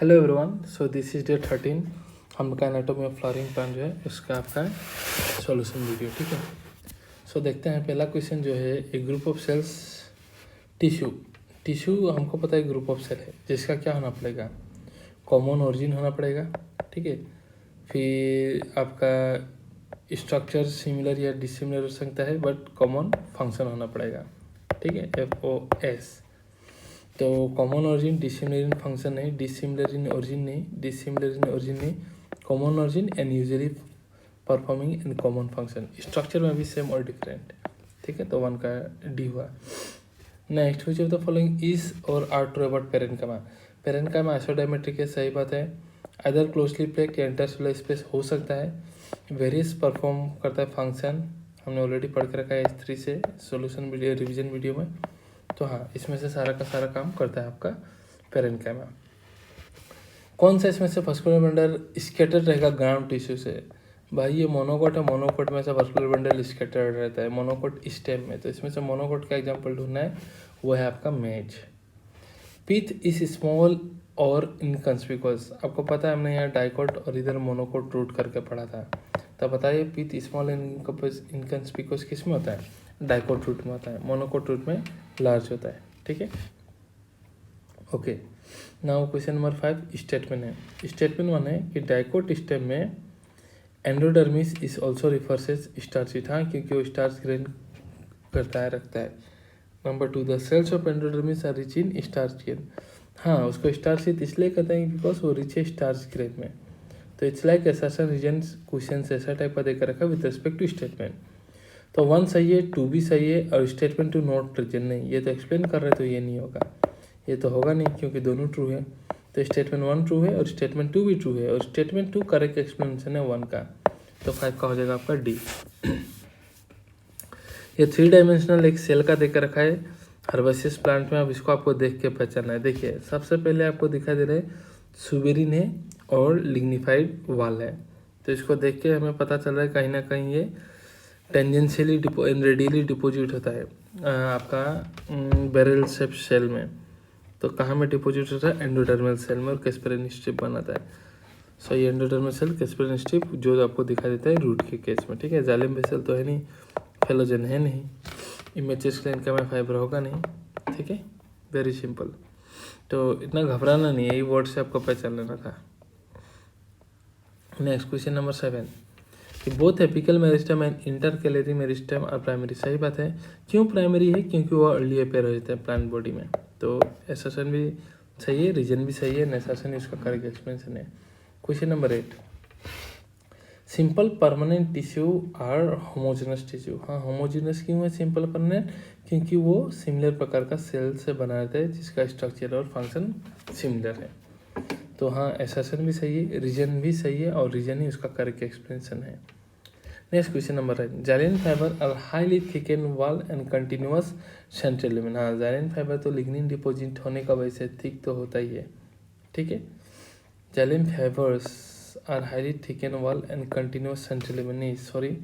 Hello everyone, so this is day 13। हम का anatomy of flowering plant जो है इसका आपका सॉल्यूशन वीडियो, ठीक है। सो देखते हैं पहला क्वेश्चन जो है, एक ग्रुप ऑफ सेल्स टिश्यू हमको पता है ग्रुप ऑफ सेल है जिसका क्या होना पड़ेगा, कॉमन ओरिजिन होना पड़ेगा, ठीक है। फिर आपका स्ट्रक्चर सिमिलर या डिसिमिलर हो सकता है बट कॉमन फंक्शन होना पड़ेगा, ठीक है, FOS। तो कॉमन ओरिजिन डिसिमिलर इन फंक्शन नहीं, डिसिमिलर इन ओरिजिन नहीं, common origin and usually performing in common function. Structure में भी सेम और डिफरेंट, ठीक है। तो 1 का डी हुआ। Next, which of the following is और are true about parenchyma isodiametric है, सही बात है। अदर क्लोजली पैक्ड या इंटरसेलुलर स्पेस हो सकता है। वेरियस परफॉर्म करता है फंक्शन, हमने ऑलरेडी पढ़ के रखा है S3 से सोल्यूशन वीडियो रिवीजन वीडियो में। तो हाँ, इसमें से सारा का सारा काम करता है आपका पेरेन्काइमा। कौन सा इसमें से वस्कुलर बंडल स्कैटर्ड रहेगा ग्राउंड टिश्यू से? भाई ये मोनोकोट है, मोनोकोट में से वस्कुलर बंडल स्कैटर्ड रहता है, मोनोकोट स्टेम में। तो इसमें से मोनोकोट का एग्जांपल ढूंढना है, वो है आपका मेज। पिथ इज स्मॉल और इनकंस्पिकुअस, आपको पता है हमने यहाँ डाइकोट और इधर मोनोकोट रूट करके पढ़ा था। तो बताइए पिथ स्मॉल एंड इनकंस्पिकुअस किस में होता है? डाइकोट रूट में होता है, मोनोकोट रूट में लार्ज होता है, ठीक है। Okay, now question number 5 statement है। स्टेटमेंट 1 है कि डाइकोट स्टेम में endodermis is also refers as starch sheet, हाँ, क्योंकि वो स्टार्च ग्रेन करता है, रखता है। Number 2, the cells of endodermis are rich in starch grain, हाँ, उसको स्टार्च शीट इसलिए कहते हैं बिकॉज वो रिच है स्टार्च ग्रेन में। तो it's like assertion reason question ऐसा टाइप का देकर रखा विद रिस्पेक्ट टू स्टेटमेंट। तो 1 सही है, 2 भी सही है, और स्टेटमेंट 2 नॉट प्रेजेंट नहीं। ये तो एक्सप्लेन कर रहे तो ये नहीं होगा, ये तो होगा नहीं क्योंकि दोनों ट्रू है। तो स्टेटमेंट 1 ट्रू है और स्टेटमेंट 2 भी ट्रू है, और स्टेटमेंट 2 करेक्ट एक्सप्लेनेशन है 1 का। तो 5 का हो जाएगा आपका डी। ये 3 डायमेंशनल एक सेल का देकर रखा है हर्बेसियस प्लांट में। अब इसको आपको देख के पहचानना है। देखिए सबसे पहले आपको दिखाई दे रहा है सुबेरिन है और लिग्निफाइड वाल है। तो इसको देख के हमें पता चल रहा है कहीं ना कहीं ये टेंजेंशियली रेडियली डिपोजिट होता है आपका बैरल शेप सेल में। तो कहाँ में डिपोजिट होता है? एंडोडर्मल सेल में, और कैस्पेरिन स्ट्रिप बनाता है। सो ये एंडोडर्मल सेल कैस्पेरिन स्ट्रिप जो आपको दिखाई देता है रूट के केस में, ठीक है। जालिम वेसल तो है नहीं, फेलोजन है नहीं, इमेजेस क्लेन में फाइबर होगा नहीं, ठीक है, वेरी सिंपल। तो इतना घबराना नहीं है, यही वर्ड से आपको पहचान लेना था। नेक्स्ट क्वेश्चन नंबर 7 कि both apical meristem and intercalary meristem और प्राइमरी, सही बात है। क्यों प्राइमरी है? क्योंकि वो अर्ली अपेयर हो जाता है प्लांट बॉडी में। तो एसर्शन भी सही है, रीजन भी सही है, नेसर्शन इसका करेक्ट एक्सप्लेनेशन है। Question number 8, simple permanent tissue और होमोजेनस टिश्यू, हाँ, होमोजेनस क्यों है सिंपल परमानेंट? क्योंकि वो सिमिलर प्रकार का सेल से बना रहता है जिसका स्ट्रक्चर और फंक्शन सिमिलर है। तो हाँ, एसर्शन भी सही है, रीजन भी सही है, और रीजन ही उसका करेक्ट एक्सप्लेनेशन है। Next question number 9, xylem fibre are highly thicken wall and continuous central lumen, हाँ, जाइलिन फाइबर तो लिग्निन डिपोजिट होने का वजह से थिक तो होता ही है, ठीक है। Xylem fibres are highly thicken wall and continuous central lumen, नहीं सॉरी,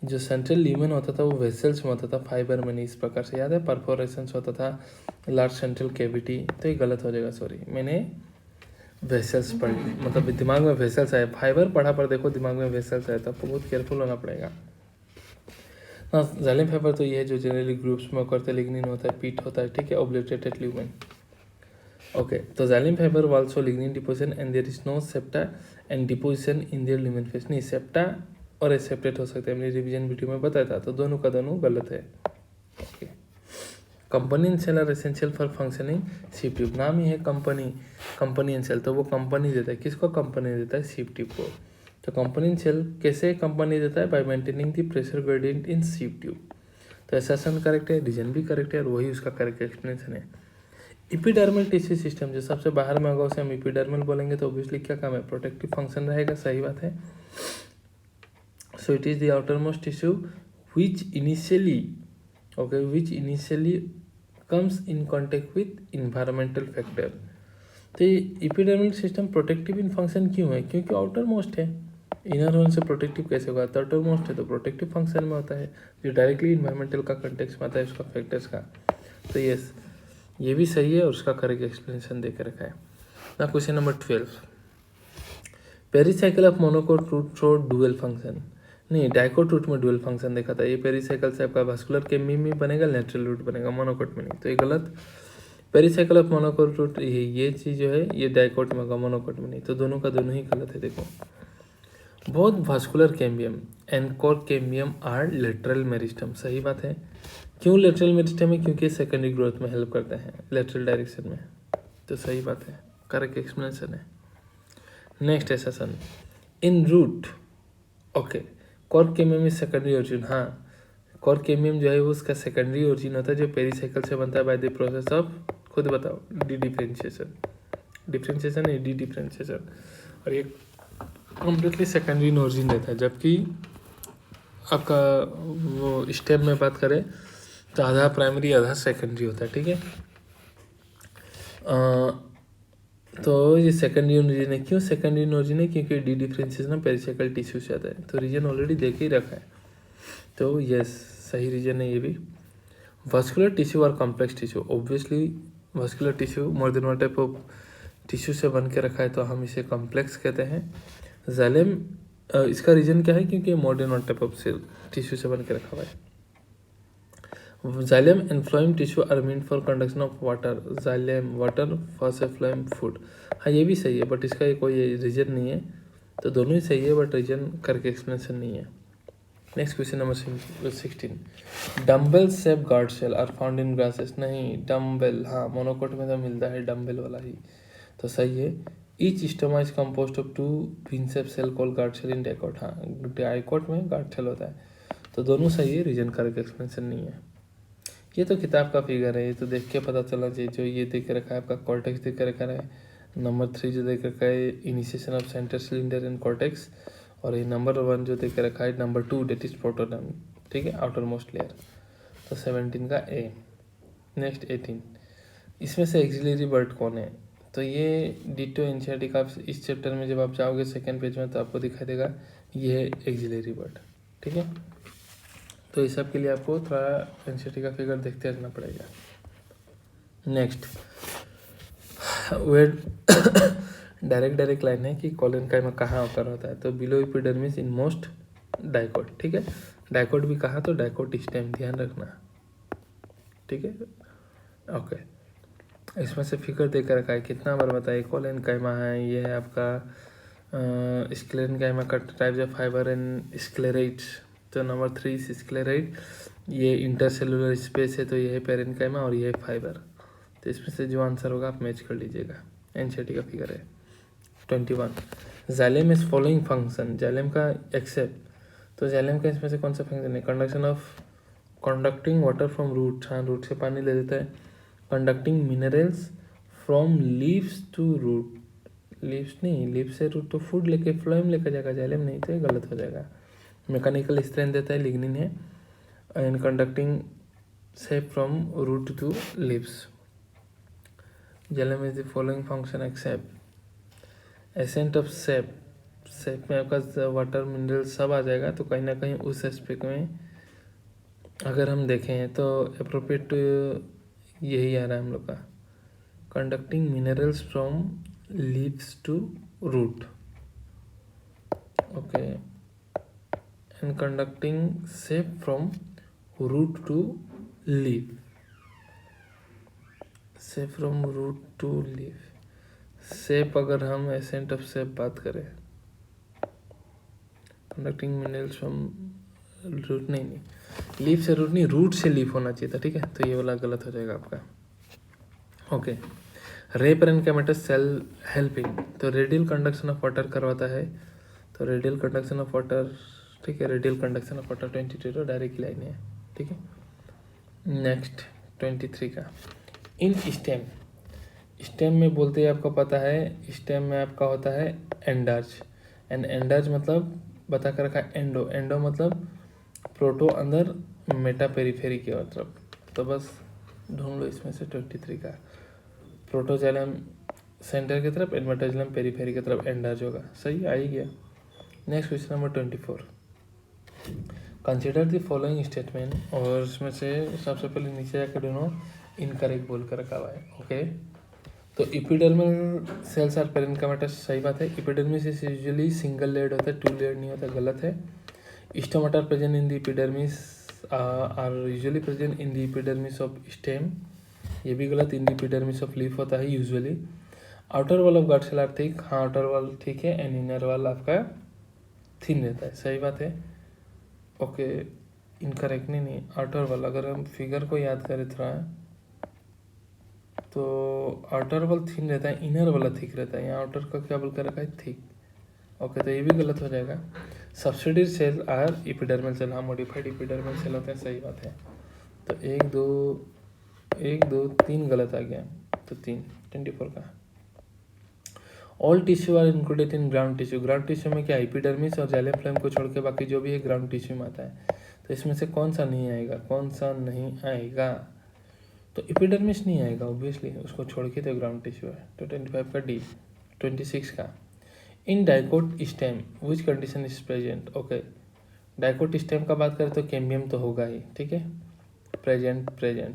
जो सेंट्रल लिमेन होता था वो वेसल्स में होता था, फाइबर में नहीं। इस प्रकार से याद है, परफोरेशंस होता था, लार्ज सेंट्रल कैविटी, तो ये गलत हो जाएगा, सॉरी, मैंने वेसल्स पढ़, मतलब दिमाग में वेसल्स आए, फाइबर पढ़ा पर देखो दिमाग में वेसल्स आए, तो आपको बहुत केयरफुल होना पड़ेगा। हाँ, जाइलिन फाइबर तो ये है जो जनरली ग्रुप्स में करते, लिग्निन होता है, पीट होता है, ठीक है, ओब्लिटरेटेड ल्यूमेन। ओके, तो xylem fibre also lignin deposition and there is no septa and deposition in their lumen face, नहीं, सेप्टा और एसेप्टेट हो सकते हैं, मैंने रिवीजन वीडियो में बताया था। तो दोनों का दोनों गलत है। Okay, companion cell are essential for functioning sieve tube, नाम ही है कंपनी सेल, तो वो कंपनी देता है, किसको कंपनी देता है? सीप ट्यूब को। तो कंपनी सेल कैसे कंपनी देता है? Bye maintaining the pressure gradient इन सीप ट्यूब। तो एसर्शन करेक्ट है, रीजन भी करेक्ट है, और वही उसका करेक्ट एक्सप्लेनेशन है। इपिडर्मल टिश्यू सिस्टम जो सबसे बाहर में होगा उसे हम इपिडर्मल बोलेंगे, तो ऑब्वियसली क्या काम है? प्रोटेक्टिव फंक्शन रहेगा, सही बात है। So it is the outermost tissue which initially comes in contact with environmental factor। तो ये epidermal system protective in function क्यों है? क्योंकि आउटर मोस्ट है, इनर होने से प्रोटेक्टिव कैसे होगा? आउटर मोस्ट है तो प्रोटेक्टिव फंक्शन में होता है, जो डायरेक्टली इन्वायरमेंटल का कंटेक्स्ट में आता है, उसका फैक्टर्स का। तो यस, ये भी सही है, और उसका करेक्ट एक्सप्लेनेशन देकर रखा है। ना question number 12, pericycle of monocot root through dual function, नहीं डाइकोट रूट में डुअल फंक्शन देखा था, ये पेरिसाइकिल से आपका वास्कुलर केमी में बनेगा, लेटरल रूट बनेगा, मोनोकोट में नहीं, तो ये गलत। पेरिसाइकिल ऑफ मोनोकोट रूट ये चीज़ जो है ये डाइकोट में होगा, मोनोकोट में नहीं, तो दोनों का दोनों ही गलत है। देखो both vascular cambium and cork cambium are lateral meristem, सही बात है। क्यों लेटरल मेरिस्टम है? क्योंकि सेकेंडरी ग्रोथ में हेल्प करते हैं लेटरल डायरेक्शन में, तो सही बात है, करेक्ट एक्सप्लेनेशन है। Next assertion in root, okay, cork cambium is secondary origin, हाँ कोर कैम्बियम जो है वो उसका सेकेंडरी ओरिजिन होता है जो पेरिसाइकिल से बनता है बाय द प्रोसेस ऑफ, खुद बताओ, डी डिफ्रेंशिएशन, डिफ्रेंशिएशन है डी डिफ्रेंशिएशन, और ये कम्प्लीटली सेकेंडरी ओरिजिन रहता है। जबकि आपका वो स्टेप में बात करें तो आधा प्राइमरी आधा सेकेंडरी होता है, ठीक है। तो ये सेकेंडरी ओरिजिन है, क्यों सेकेंडरी ओरिजिन है? क्योंकि डी डिफ्रेंशिएशन पेरिसाइकिल टिश्यू से आता है, तो रीजन ऑलरेडी देख ही रखा है, तो यस सही रीजन है ये भी। वास्कुलर टिश्यू और complex tissue, obviously vascular tissue more than one type of tissue से बन के रखा है तो हम इसे कॉम्प्लेक्स कहते हैं। जाइलम, इसका रीजन क्या है? क्योंकि more than one type of cell tissue से बन के रखा हुआ है। Xylem and phloem tissue are meant for conduction of water, xylem water for phloem food, हाँ ये भी सही है बट इसका कोई रीजन नहीं है, तो दोनों ही सही है बट रीजन करके एक्सप्लेनेशन नहीं है। Next question number 16, dumbbell shape guard cell are found in grasses, नहीं डम्बल, हाँ मोनोकोट में तो मिलता है डम्बल वाला ही, तो सही है। Each stoma is composed of 2 bean shaped cell called guard cell in dicot, हाँ डाइकोट में गार्ड शेल होता है, तो दोनों सही है, रीजन करके एक्सप्लेनेशन नहीं है। ये तो किताब का फिगर है, ये तो देख के पता चलना चाहिए, जो ये देख के रखा है आपका कॉर्टेक्स देख के रखा है, नंबर 3 जो देख रखा है initiation of centre cylinder and cortex, और ये नंबर 1 जो देख के रखा है नंबर 2 डेट इज प्रोटोडर्म, ठीक है, आउटर मोस्ट लेयर, तो 17 का ए। नेक्स्ट 18, इसमें से एक्सिलरी वर्ड कौन है? तो ये डिटो एनसीईआरटी का इस चैप्टर में जब आप जाओगे सेकेंड पेज में तो आपको दिखाई देगा ये है एक्सिलरी वर्ड, ठीक है। तो इस सब के लिए आपको थोड़ा एनसीईआरटी का फिगर देखते रहना पड़ेगा। नेक्स्ट वेट डायरेक्ट लाइन है कि कॉलन काइमा कहाँ ओकर होता है, तो below epidermis in most dicot, ठीक है, डाइकोट भी कहाँ, तो डाइकोट स्टेम, ध्यान रखना, ठीक है, ओके। इसमें से फिगर देकर रखा है, कितना बार बताइए, कॉलन काइमा है, ये है आपका स्क्लेरन काइमा का types of fibre and sclerite, तो नंबर 3 स्क्लेराइट, ये इंटरसेलुलर स्पेस है तो ये है पेरेन्काइमा और ये है फाइबर, तो इसमें से जो आंसर होगा आप मैच कर लीजिएगा, एनसीईआरटी का फिगर है। 21, xylem is following function, xylem का एक्सेप्ट, तो जाइलम का इसमें से कौन सा फंक्शन है? Conduction of, conducting water from root, हाँ रूट से पानी ले लेता है, conducting minerals from leaves to root, leaves नहीं, लीव्स से रूट तो फूड लेके फ्लोएम लेकर जाएगा, जाइलम नहीं, तो ये गलत हो जाएगा। मैकेनिकल स्ट्रेंथ देता है, लिग्निन है, and conducting sap from root to leaves. Xylem is the following function except ascent of sap, sap में आपका वाटर मिनरल सब आ जाएगा, तो कहीं ना कहीं उस एस्पेक्ट में अगर हम देखें तो अप्रोप्रिएट यही आ रहा है हम लोग का, conducting minerals from leaves to root, okay, and conducting sap from root to leave, sap from root to leave, sap अगर हम एसेंट ऑफ सेप बात करें, कंडक्टिंग मिनरल्स फ्रॉम रूट, नहीं लीफ से रूट नहीं, रूट से लीफ होना चाहिए था, ठीक है, तो ये वाला गलत हो जाएगा आपका, ओके। रे पेरेन्काइमा सेल हेल्पिंग, तो रेडियल कंडक्शन ऑफ वाटर करवाता है, तो रेडियल कंडक्शन ऑफ वाटर, ठीक है, रेडियल कंडक्शन ऑफ वाटर 22 तो डायरेक्ट लाइन है, ठीक है। नेक्स्ट 23 का, इन स्टेम, स्टेम में बोलते हैं आपको पता है, स्टेम में आपका होता है एंडर्ज, एंड एंडर्ज मतलब बता कर रखा है एंडो, एंडो मतलब प्रोटो अंदर, मेटा पेरीफेरी के मतलब, तो बस ढूंढ लो इसमें से 23 का, प्रोटोजाइलम सेंटर की तरफ, एडमेटाइलम पेरीफेरी की तरफ एंडर्ज होगा, सही आ ही गया। Next question number 24, consider the following statement, और इसमें से सबसे पहले नीचे जाकर दोनों इनकरेक्ट बोल कर रखा हुआ है, ओके। तो इपिडर्मल सेल्स आर पेरेन्काइमा, सही बात है। Epidermis is usually single layered होता है, 2 लेयर्ड नहीं होता, गलत है। Stomata are present in the epidermis, are usually present in the epidermis of stem, ये भी गलत। In the epidermis of leaf होता है usually. Outer wall of guard cell are thick, हाँ आउटर वॉल ठीक है, एंड इनर वॉल आपका thin रहता है, सही बात है। ओके, इनकरेक्ट नहीं, आउटर वॉल, अगर हम फिगर को याद करें थोड़ा, तो आउटर वॉल थिन रहता है, इनर वाला थिक रहता है। यहाँ आउटर का क्या बोल कर रखा है, थिक। ओके, तो ये भी गलत हो जाएगा। Subsidiary cell are epidermal cell, हाँ मॉडिफाइड इपिडर्मल सेल होते हैं, सही बात है। तो 1 2 3 गलत आ गया, तो 3 24 का। All tissue are included in ground tissue, ground tissue में क्या, एपिडर्मिस और जाइलम फ्लोएम को छोड़ के बाकी जो भी है ग्राउंड टिश्यू में आता है। तो इसमें से कौन सा नहीं आएगा, कौन सा नहीं आएगा, तो एपिडर्मिस नहीं आएगा ऑब्वियसली, उसको छोड़ के तो ग्राउंड टिश्यू है। तो 25 का डी। 26 का, इन dicot stem which condition is present. Okay, dicot stem का बात करें तो कैम्बियम तो होगा ही, ठीक है, प्रेजेंट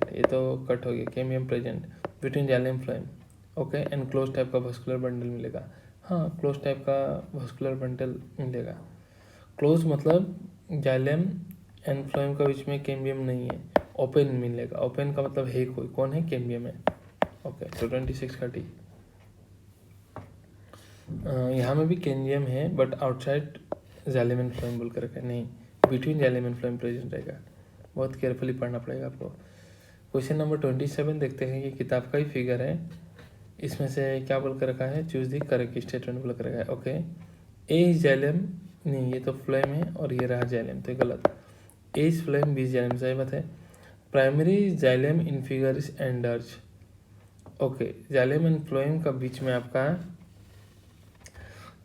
ये तो कट हो गया, cambium present between xylem phloem. Okay, and close type का वस्कुलर बंडल मिलेगा, हाँ क्लोज टाइप का वस्कुलर बंडल मिलेगा। क्लोज मतलब जाइलम एंड फ्लोएम का बीच में कैम्बियम नहीं है, ओपन मिलेगा। ओपन का मतलब है कोई, कौन है, कैम्बियम है। ओके, तो 26 का डी। यहाँ में भी कैम्बियम है but outside xylem and phloem बोल कर रखा है, नहीं, between xylem and phloem present रहेगा। बहुत केयरफुली पढ़ना पड़ेगा आपको। क्वेश्चन नंबर 27 देखते हैं, ये किताब का ही फिगर है, इसमें से क्या बोल कर रखा है, चूज दी करेक्ट स्टेटमेंट बोल कर रखा है। ओके, ए इज जाइलम, नहीं ये तो फ्लोएम है और ये रहा जाइलम, तो गलत। A is phloem, B is xylem, सही बात है। Primary xylem in figure is endarch. Okay, xylem and phloem का बीच में आपका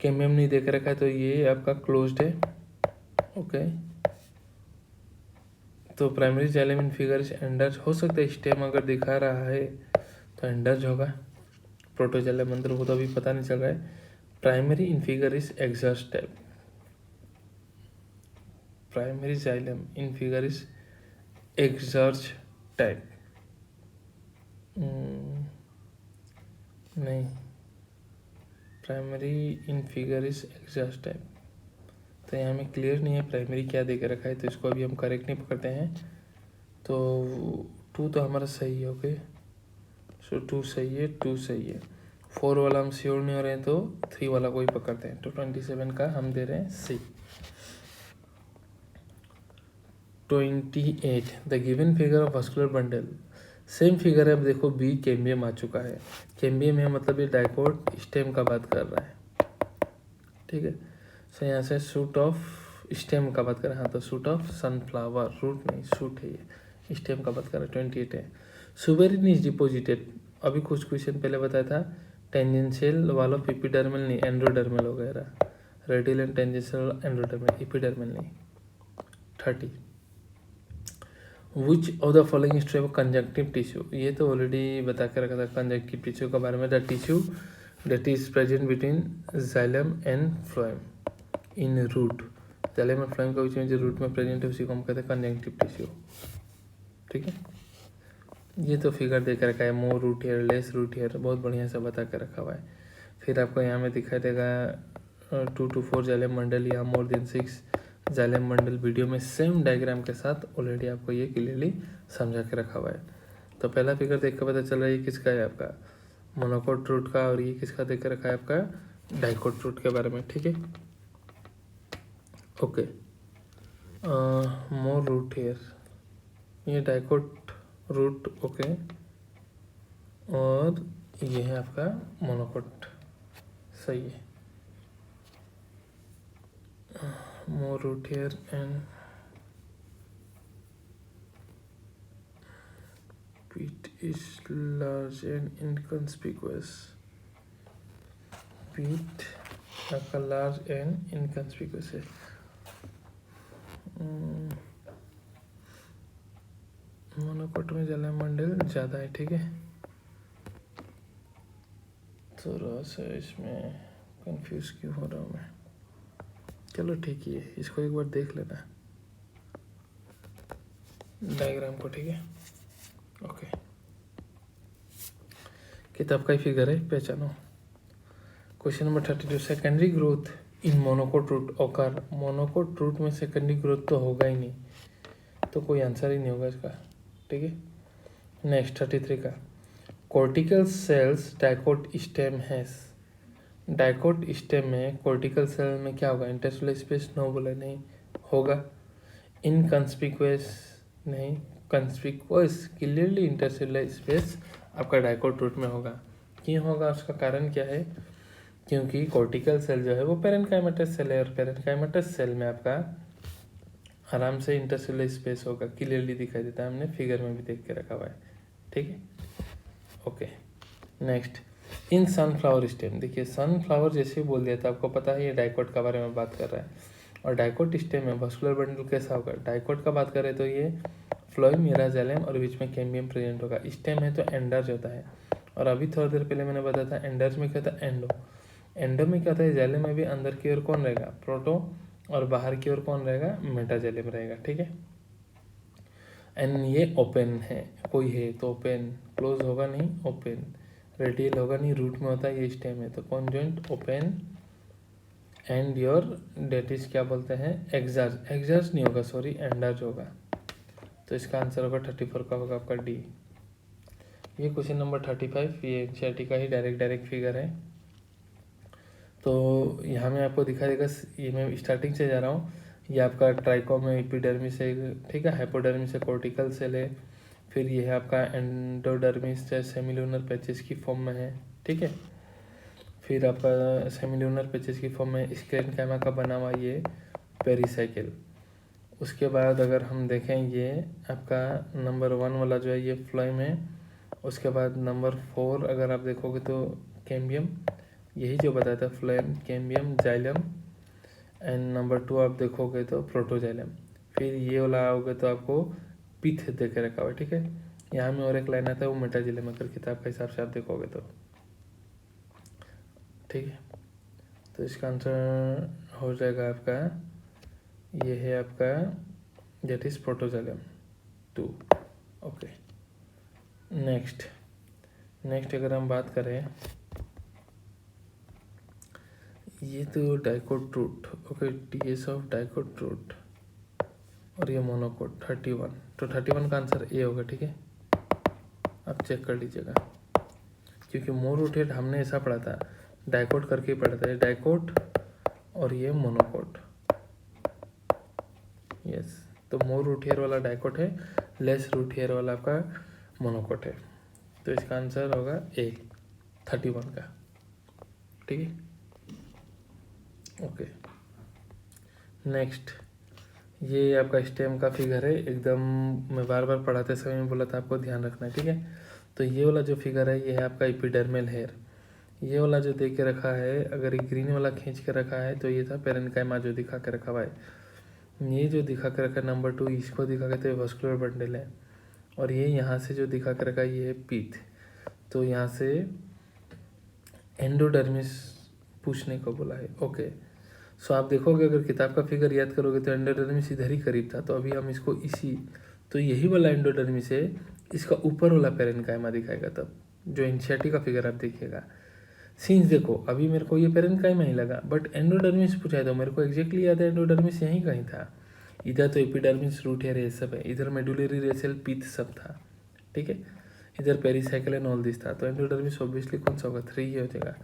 कैम्बियम नहीं देख रखा है, तो ये आपका क्लोज्ड है। ओके, तो primary xylem in figure is endarch, हो सकता है स्टेम अगर दिखा रहा है तो एंडर्ज होगा। प्रोटोजाइलम अंदर वो तो अभी पता नहीं चल रहा है। Primary in figure is exarch type, primary xylem in figure is exarch type, नहीं, primary in figure is exarch type, तो यहाँ में क्लियर नहीं है प्राइमरी क्या दे के रखा है, तो इसको अभी हम करेक्ट नहीं पकड़ते हैं। तो 2 तो हमारा सही है। ओके, सो 2 सही है, 2 सही है। 4 वाला हम श्योर नहीं हो रहे हैं, तो 3 वाला को ही पकड़ते हैं। तो 27 का हम दे रहे हैं सी। 28, the given figure of vascular bundle, same figure है। अब देखो बी कैम्बियम आ चुका है, कैम्बियम है मतलब ये डाइकोट स्टेम का बात कर रहा है, ठीक है। सो यहाँ से सूट ऑफ स्टेम का बात कर रहा है, हाँ तो सूट ऑफ सनफ्लावर, रूट नहीं सूट है, ये स्टेम का बात कर रहा है। 28 है, सुबेरिन इज डिपोजिटेड, अभी कुछ क्वेश्चन पहले बताया था, टेंजेंशियल वाल ऑफ एपिडर्मल नहीं, एंड्रोडर्मल वगैरह, रेडियल एंड टेंजेंशियल एंड्रोडर्मल, एपिडर्मल नहीं। 30, which of the following is true of conjunctive tissue, ये तो ऑलरेडी बता के रखा था कंजक्टिव टिश्यू के बारे में। The tissue that is present between xylem and phloem in root, xylem and phloem के बीच में जो रूट में प्रेजेंट है उसी को हम कहते हैं कंजक्टिव टिश्यू, ठीक है। ये तो फिगर दे के रखा है, more root hair, less root hair, बहुत बढ़िया से बता के रखा हुआ है। फिर आपको यहाँ में दिखाई देगा 2 to 4 जाइलम मंडल या मोर देन 6 जाइलम मंडल, वीडियो में सेम डायग्राम के साथ ऑलरेडी आपको ये क्लियरली समझा के रखा हुआ है। तो पहला फिगर देख के पता चल रहा है ये किसका है, आपका मोनोकोट रूट का, और ये किसका देख के रखा है, आपका डाइकोट रूट के बारे में, ठीक है। ओके, मोर रूट हेयर, ये डाइकोट रूट, ओके, और ये है आपका मोनोकोट, सही है। More root hair and pit is large and inconspicuous, pit आपका large and inconspicuous है। मोनोकोट में जाइलम मंडल ज़्यादा है, ठीक है। थोड़ा सा इसमें कंफ्यूज क्यों हो रहा हूँ मैं, चलो ठीक ही है, इसको एक बार देख लेना डायग्राम को, ठीक है। ओके, किताब का ही फिगर है, पहचानो। Question number 32, secondary growth in monocot root occur. Monocot root में सेकेंडरी ग्रोथ तो होगा ही नहीं, तो कोई आंसर ही नहीं होगा इसका, ठीक है। नेक्स्ट 33 का, cortical cells dicot stem has. Dicot stem में कॉर्टिकल सेल में क्या होगा, इंटरसेलुलर स्पेस, नो बोला नहीं होगा। इनकंस्पिक्यूअस नहीं, कंस्पिक्यूअस क्लियरली इंटरसेलुलर स्पेस आपका डाइकोट रूट में होगा। क्यों होगा, उसका कारण क्या है, क्योंकि कॉर्टिकल सेल जो है वो पेरेन्काइमेटस सेल है, और पेरेन्काइमेटस सेल में आपका आराम से इंटरसेलुलर स्पेस होगा, क्लियरली दिखाई देता है, हमने फिगर में भी देख के रखा हुआ है, ठीक है। Okay, next, in sunflower stem. देखिए सनफ्लावर जैसे ही बोल दिया था, आपको पता है ये डाइकोट का बारे में बात कर रहा है, और डाइकोट स्टेम में वस्कुलर बंडल कैसा होगा, डाइकोट का बात करें तो ये फ्लोएम, मेराजाइलम और बीच में कैम्बियम प्रेजेंट होगा। स्टेम है तो एंडर्ज होता है, और अभी थोड़ी देर पहले मैंने बताया था एंडर्ज में क्या होता है, एंडो। एंडो में क्या होता है, जाइलम में भी अंदर की ओर कौन रहेगा, प्रोटो, और बाहर की ओर कौन रहेगा, मेटाजाइलम रहेगा, ठीक है। एंड ये ओपन है, कोई है तो ओपन, क्लोज होगा नहीं, ओपन, रेडियल होगा नहीं, रूट में होता है, ये स्टेम है तो conjoint open, and your date is क्या बोलते हैं, एक्सर्ज। एक्सर्ज नहीं होगा, सॉरी, एंडर्ज होगा। तो इसका आंसर होगा 34 का होगा आपका डी। ये क्वेश्चन नंबर 35, ये एनसीईआरटी का ही डायरेक्ट फिगर है। तो यहाँ में आपको दिखा देगा, ये मैं स्टार्टिंग से जा रहा हूँ, ये आपका ट्राइकोम है, एपिडर्मिस है, ठीक है, हाइपोडर्मिस है, कॉर्टिकल सेल है, फिर ये है आपका एंडोडर्मिस सेमिलुनर पैचेस की फॉर्म में है, ठीक है। फिर आपका सेमिलुनर पैचेस की फॉर्म में स्क्लेरेन्काइमा का बना हुआ ये पेरिसाइकिल। उसके बाद अगर हम देखें, ये आपका नंबर 1 वाला जो है ये फ्लोएम है। उसके बाद नंबर 4 अगर आप देखोगे तो कैम्बियम, यही जो बताया था, phloem, cambium, xylem, and number 2 आप देखोगे तो प्रोटोजाइलम। फिर ये वाला आओगे तो आपको पिथ दे के रखा हुआ है, ठीक है। यहाँ में और एक लाइन आता है वो मेटाजाइलम, अगर किताब के हिसाब से आप देखोगे तो, ठीक है। तो इसका आंसर हो जाएगा आपका, ये है आपका that is protoxylem 2। Okay, next अगर हम बात करें, ये तो dicot root, okay, TS of dicot root, और ये मोनोकोट 31, तो 31 का आंसर ए होगा, ठीक है। आप चेक कर लीजिएगा, क्योंकि मोनोरोटेट हमने ऐसा पढ़ा था, डाइकोट करके पढ़ा था, ये डाइकोट और ये मोनोकोट, यस। तो मोर रूट हेयर वाला डाइकोट है, लेस रूट हेयर वाला आपका मोनोकोट है। तो इसका आंसर होगा ए 31 का, ठीक है। ओके, नेक्स्ट, ये आपका स्टेम का फिगर है, एकदम मैं बार बार पढ़ाते समय में बोला था आपको ध्यान रखना है, ठीक है। तो ये वाला जो फिगर है ये है आपका एपिडर्मल हेयर। ये वाला जो दे के रखा है, अगर ये ग्रीन वाला खींच के रखा है तो ये था पेरेन्काइमा जो दिखा के रखा हुआ है। ये जो दिखा के रखा है नंबर 2, इसको दिखा के तो वस्कुलर बंडल है, और ये यहाँ से जो दिखा के रखा है ये है पीथ। तो यहाँ से एंडोडर्मिस पूछने को बोला है, ओके। सो आप देखोगे, अगर किताब का फिगर याद करोगे तो एंडोडर्मिस इधर ही करीब था, तो अभी हम इसको इसी, तो यही वाला एंडोडर्मिस है, इसका ऊपर वाला पेरेन्काइमा दिखाएगा तब, जो एनसीईआरटी का फिगर आप देखिएगा। सीन्स देखो, अभी मेरे को ये पेरेन्काइमा ही लगा, बट एंडोडर्मिस पूछा है तो मेरे को एग्जैक्टली याद है एंडोडर्मिस यहीं कहीं था। इधर तो एपिडर्मिस, रूट हेयर, ये सब है, इधर मेडुलरी रेसेल, पीथ सब था, ठीक है। इधर पेरिसाइकिल एंड ऑल दिस था, तो एंडोडर्मिस ऑब्वियसली कौन सा होगा, 3 ही हो जाएगा।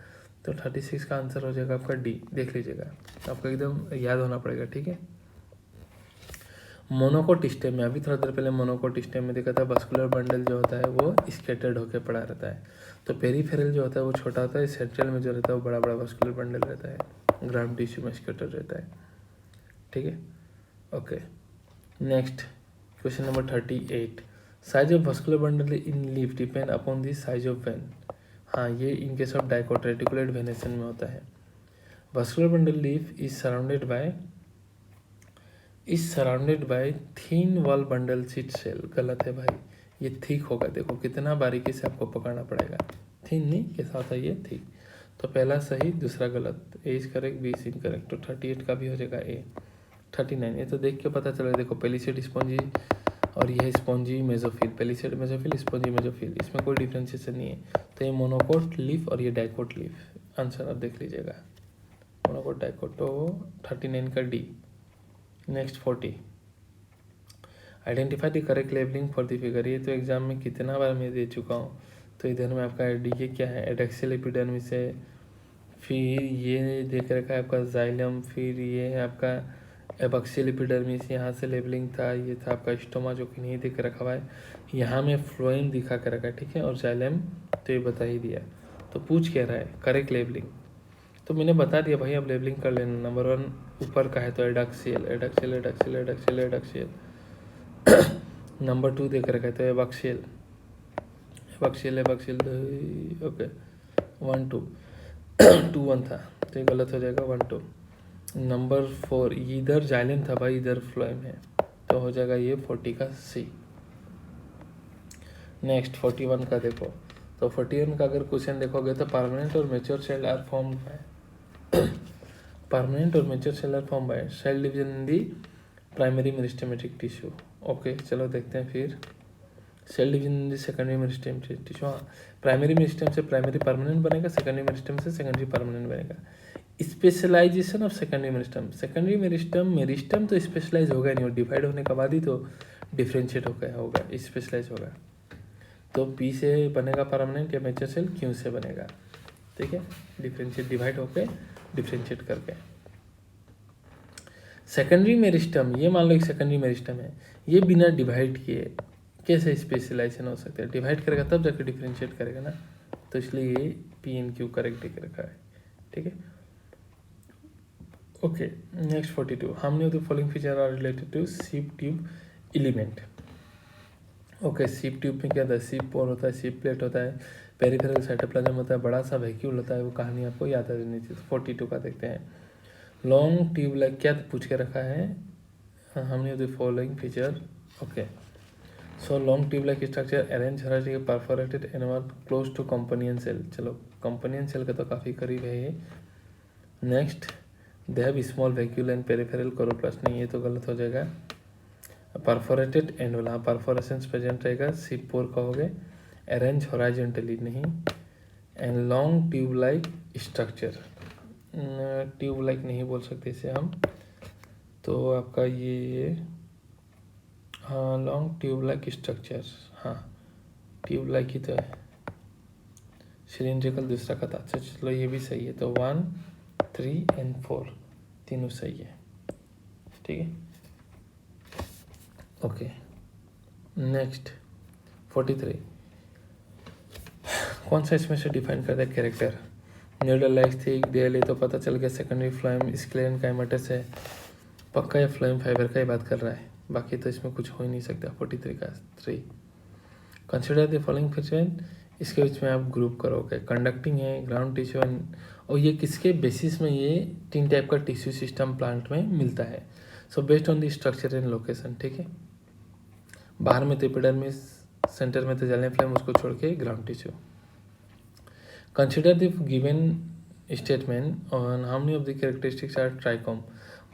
तो 36 का आंसर हो जाएगा आपका डी, देख लीजिएगा, आपको एकदम याद होना पड़ेगा, ठीक है। मोनोकोट स्टेम में, अभी थोड़ा देर पहले मोनोकोट स्टेम में देखा था, वस्कुलर बंडल जो होता है वो स्कैटर्ड होकर पड़ा रहता है, तो पेरीफेरल जो होता है वो छोटा होता है, सेंट्रल में जो रहता है वो बड़ा बड़ा वस्कुलर बंडल रहता है, ग्राम टिश्यू में स्कैटर्ड रहता है, ठीक है। Okay, next question number 38, size of vascular bundle in leaf depend upon the size of vein. हाँ, ये in case of dicot reticulate venation में होता है। Vascular bundle leaf is surrounded by thin wall bundle sheath cell. गलत है भाई, ये thick होगा, देखो कितना बारीकी से आपको पकड़ना पड़ेगा, थिन नहीं, कैसा होता है ये, थिक। तो पहला सही, दूसरा गलत, A is correct, B is incorrect. तो 38 का भी हो जाएगा ए। 39, ये तो देख के पता चला, देखो पेलिसेड स्पॉन्जी और यह spongy mesophyll, palisade mesophyll, spongy mesophyll, इसमें कोई डिफ्रेंशिएशन नहीं है। तो ये मोनोकोट लीफ और ये डाइकोट लीफ। आंसर आप देख लीजिएगा, मोनोकोट डाइकोट। तो 39 का D. Next 40, identify the correct labelling for the figure. ये तो एग्जाम में कितना बार मैं दे चुका हूँ। तो इधर में आपका डी के क्या है, एडैक्सियल एपिडर्मिस है, फिर ये देख रखा है आपका जाइलम, फिर ये है आपका एबैक्सियल एपिडर्मिस, यहाँ से लेबलिंग था, ये था आपका स्टोमा जो कि नहीं दिख रखा हुआ है, यहाँ में फ्लोएम दिखा कर रखा है, ठीक है, और जाइलम तो ये बता ही दिया। तो पूछ कह रहा है करेक्ट लेबलिंग, तो मैंने बता दिया भाई, अब लेबलिंग कर लेना। नंबर 1 ऊपर का है तो adaxial, adaxial adaxial adaxial adaxial. Number 2 देख रखा है तो एबैक्सियल, एबैक्सियल एबैक्सियल, ओके 1 2 2 1 था तो ये गलत हो जाएगा 1 2। नंबर 4 इधर जाइलम था भाई, इधर फ्लोएम है, तो हो जाएगा ये 40 का सी। नेक्स्ट 41 का देखो, तो 41 का अगर क्वेश्चन देखोगे तो परमानेंट और mature cell are form by permanent और mature cell are form by cell division in the primary meristematic tissue. Okay चलो देखते हैं फिर cell division in the secondary meristematic tissue. हाँ, प्राइमरी मेरिस्टेम से प्राइमरी परमानेंट बनेगा, secondary meristem से secondary permanent बनेगा। Specialization of secondary meristem, secondary meristem meristem तो स्पेशलाइज होगा नहीं, और डिवाइड होने के बाद ही तो डिफ्रेंशिएट होगा स्पेशलाइज होगा। तो पी से बनेगा परमानेंट या मेच्योर सेल, क्यू से बनेगा, ठीक है, डिफ्रेंशिएट डिवाइड होकर डिफ्रेंशिएट करके। सेकेंडरी मेरिस्टम, ये मान लो एक सेकेंडरी मेरिस्टम है, ये बिना डिवाइड किए कैसे स्पेशलाइजेशन हो सकता है, डिवाइड करेगा तब जाकर डिफ्रेंशिएट करेगा ना, तो इसलिए ये पी एन क्यू करेक्ट लिख रखा है, ठीक है। Okay next 42, how many of the following feature are related to sieve tube element. Okay, sieve tube में क्या होता है, सीप पोर होता है, सीप प्लेट होता है, पेरिफेरल साइटोप्लाज्म होता है, बड़ा सा वैक्यूल होता है, वो कहानी आपको याद रहनी चाहिए। 42 का देखते हैं, लॉन्ग ट्यूब लाइक क्या पूछ के रखा है, how many of the following feature. Okay so long tube like structure arrange horizontally perforated anomer close to companion cell. चलो कंपोनियन सेल का तो काफ़ी करीब है ये। Next they have small vacuole and peripheral chloroplast, नहीं ये तो गलत हो जाएगा। परफोरेटेड एंड हाँ परफोरेशंस प्रेजेंट रहेगा, सिप पोर कहोगे, अरेंज हॉरिजॉन्टली नहीं, and long tube like structure, tube like नहीं बोल सकते इसे हम, तो आपका ये हाँ लॉन्ग ट्यूब लाइक स्ट्रक्चर, हाँ ट्यूब लाइक ही तो है, सिलिंड्रिकल दूसरा का था। अच्छा चलो ये भी सही है, तो 1 3 एंड 4 तीनों सही है, ठीक है। ओके नेक्स्ट 43, कौन सा इसमें से डिफाइन करता है character. Noodle like thick daily, तो पता चल गया सेकेंडरी फ्लोएम स्क्लेरन काइमेटस है, पक्का ये फ्लोएम फाइबर का ही बात कर रहा है, बाकी तो इसमें कुछ हो ही नहीं सकता। 43 का 3, कंसिडर द फॉलोइंग फीचर, इसके बीच में आप ग्रुप करोगे, कंडक्टिंग है, ग्राउंड टिश्यू, और ये किसके बेसिस में, ये 3 टाइप का टिश्यू सिस्टम प्लांट में मिलता है। So based on the structure and location, ठीक है, बाहर में तो एपिडर्मिस, सेंटर में तो जाइलम फ्लोएम, उसको छोड़ के ground tissue. Consider the given statement on how many of the characteristics are trichome,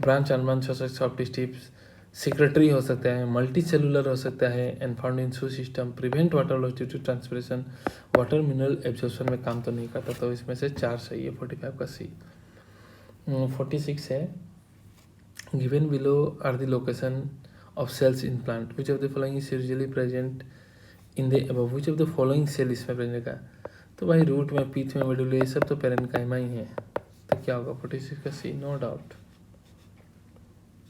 branch unbranched हो सकता है, सॉफ्ट स्टिप्स, सेक्रेटरी हो सकता है, मल्टी सेलुलर हो सकता है, and found in shoot system, prevent water loss due to transpiration, water mineral absorption में काम तो नहीं करता, तो इसमें से 4 सही है। 45 का सी। 46 है, given below are the location of cells in plant, which of the following is usually present in the above, which of the following cell इसमें प्रेजेंट का, तो भाई रूट में, पीथ में, मेडुला, ये सब तो पेरेन्काइमा ही है, तो क्या होगा 46 का सी, नो डाउट।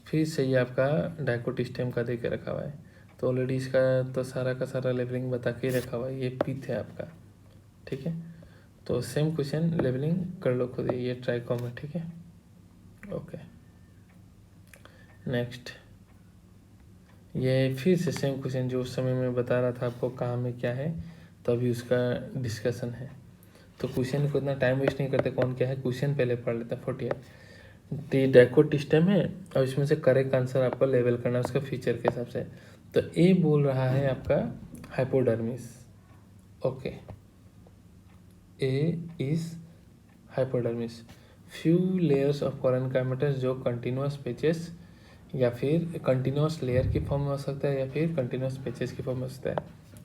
फिर सही आपका डाइकोटिस्टेम का दे के रखा हुआ है, तो ऑलरेडी इसका तो सारा का सारा लेबलिंग बता के ही रखा हुआ है, ये पीथ है आपका, ठीक है, तो सेम क्वेश्चन लेबलिंग कर लो खुद ही, ये ट्राइकोम है, ठीक है। ओके नेक्स्ट, ये फिर से सेम क्वेश्चन जो उस समय मैं बता रहा था आपको कहाँ में क्या है, तो अभी उसका डिस्कशन है, तो क्वेश्चन को इतना टाइम वेस्ट नहीं करते, कौन क्या है क्वेश्चन पहले पढ़ लेते हैं। 48 डाइकोटिस्टेम है, और इसमें से करेक्ट आंसर आपको लेवल करना है उसका फीचर के हिसाब से। तो ए बोल रहा है आपका hypodermis, okay A is hypodermis, few layers of parenchymatous जो कंटिन्यूअस पैचेस या फिर कंटिन्यूस लेयर की फॉर्म में हो सकता है या फिर कंटिन्यूस पैचेस की फॉर्म में हो सकता है।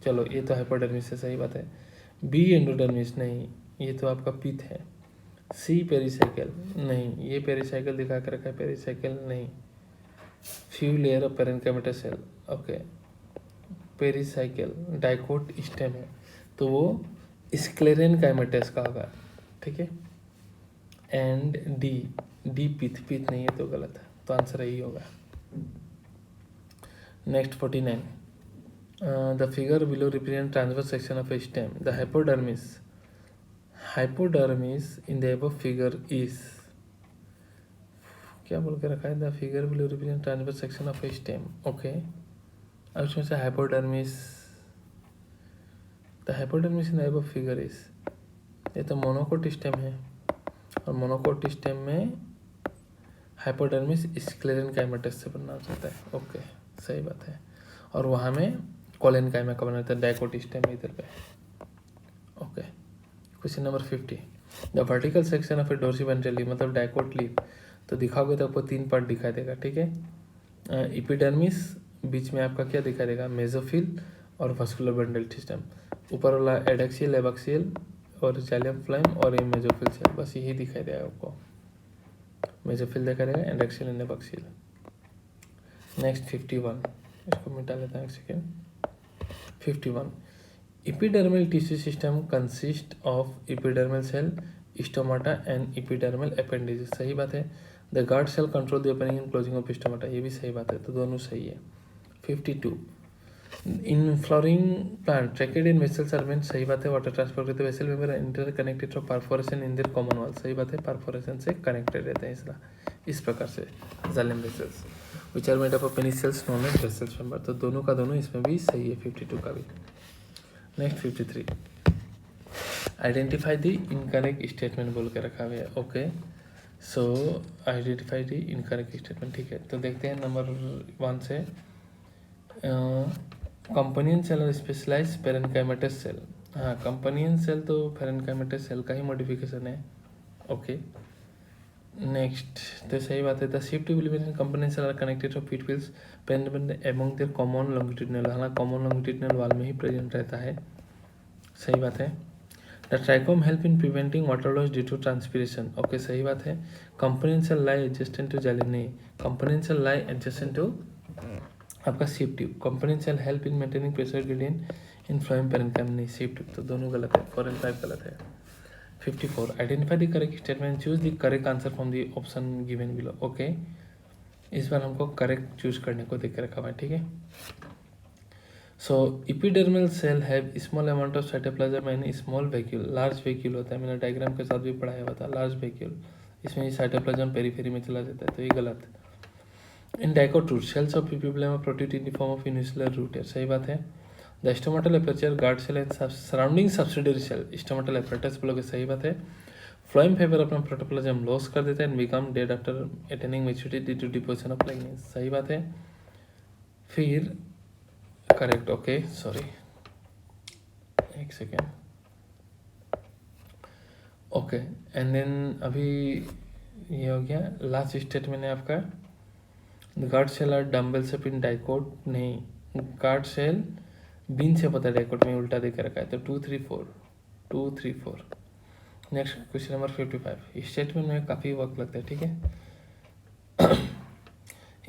चलो ये तो हाइपोडर्मिस है, सही बात है। बी एंडोडर्मिस नहीं, ये तो आपका पिथ है। सी पेरिसाइकिल नहीं, ये पेरिसाइकिल दिखा कर रखा है, पेरिसाइकिल नहीं। Few layer of parenchymatous cell, okay. Pericycle dicot stem है तो वो स्क्लेरेन काइमेटस का होगा, ठीक है। And D, D pith, pith नहीं है तो गलत है, तो आंसर यही होगा। Next 49, the figure below represent transverse section of a stem. The hypodermis in the above figure is, क्या बोल के रखा है, the figure below represent transverse section of a stem, okay. अब उसमें से hypodermis, the hypodermis in the above figure is, ये तो मोनोकोट स्टेम है और मोनोकोट स्टेम में हाइपोडर्मिस स्क्लेरेन काइमेटस से बनना चाहता है, ओके सही बात है। और वहाँ में कोलेन काइमा का बना था, डाइकोट स्टेम इधर पे, okay. Question number 50, the vertical section of a dorsiventral leaf, मतलब डाइकोट लीफ तो दिखाओगे तो आपको 3 पार्ट दिखाई देगा, ठीक है। एपिडर्मिस, बीच में आपका क्या दिखाई देगा, मेसोफिल और वस्कुलर बंडल सिस्टम। ऊपर वाला एडैक्सियल, एबैक्सियल और जाइलम फ्लाइम और ये मेसोफिल सेल, बस यही दिखाई देगा आपको। मेसोफिल दिखाई देगा, एडैक्सियल एंड एबैक्सियल। नेक्स्ट 51, इसको मिटा लेता हूँ एक second. 51, epidermal tissue system consist of epidermal cell, stomata and epidermal appendages, सही बात है। the guard cell control the opening and closing of stomata, ये भी सही बात है, तो दोनों सही है। 52, in flowering plant tracheids and vessels are meant, सही बात है। water transport करते vessel member interconnected through perforation in their common wall, सही बात है, perforation से connected रहते हैं इस प्रकार से xylem vessels which are made up of many cells known as vessels member, तो दोनों का दोनों इसमें भी सही है, 52 का भी। Next 53, identify the incorrect statement बोल के रखा हुआ है, okay. So identify the incorrect statement, ठीक है। तो देखते हैं नंबर 1 से, कंपोनेंट सेल और स्पेशलाइज पेरेन्काइमेटस सेल, हाँ कंपोनेंट सेल तो पेरेन्काइमेटस सेल का ही मॉडिफिकेशन है, ओके। नेक्स्ट तो सही बात है, the shift between companion cell are connected to pit pills parent among their common longitudinal, हालांकि कॉमन लॉन्गिट्यूडिनल वाल में ही प्रेजेंट रहता है, सही बात है। The trichome help in preventing water loss due to transpiration, okay सही बात है। Companion cell lie adjacent to xylem, नहीं, companion cell lie adjacent to आपका sieve tube. Companion cell help in maintaining pressure gradient in phloem parenchyma, नहीं sieve tube, तो दोनों गलत है, 4 and 5 गलत है। 54, identify the correct statement, choose the correct answer from the option given below, okay. इस बार हमको करेक्ट चूज करने को देख के रखा हुआ है, ठीक है। So epidermal cell have small amount of cytoplasm and small vacuole, large vacuole होता है, मैंने डायग्राम के साथ भी पढ़ाया हुआ था, लार्ज वैक्यूल, इसमें ये साइटोप्लाज्म पेरीफेरी में चला जाता है, तो ये गलत। In dicot root cells of epiblema are protrude in the form of unicellular root है, सही बात है। The stomatal aperture guard cell and surrounding subsidiary cell, stomatal apertures बोलोगे, सही बात है। फ्लोएम फाइबर अपना प्रोटोप्लाज्म लॉस कर देता है and become dead after attaining maturity due to deposition of lignins, सही बात है। फिर करेक्ट, ओके सॉरी एक सेकेंड, ओके। एंड देन अभी ये हो गया, लास्ट स्टेटमेंट है आपका, guard cell are dumbbell shape in dicot, नहीं, गार्ड सेल बीन से पता है, डाइकोट में उल्टा देकर रखा है, तो 2 3 4 2 3 4। नेक्स्ट क्वेश्चन नंबर 55, स्टेटमेंट में काफ़ी वक्त लगता है, ठीक है।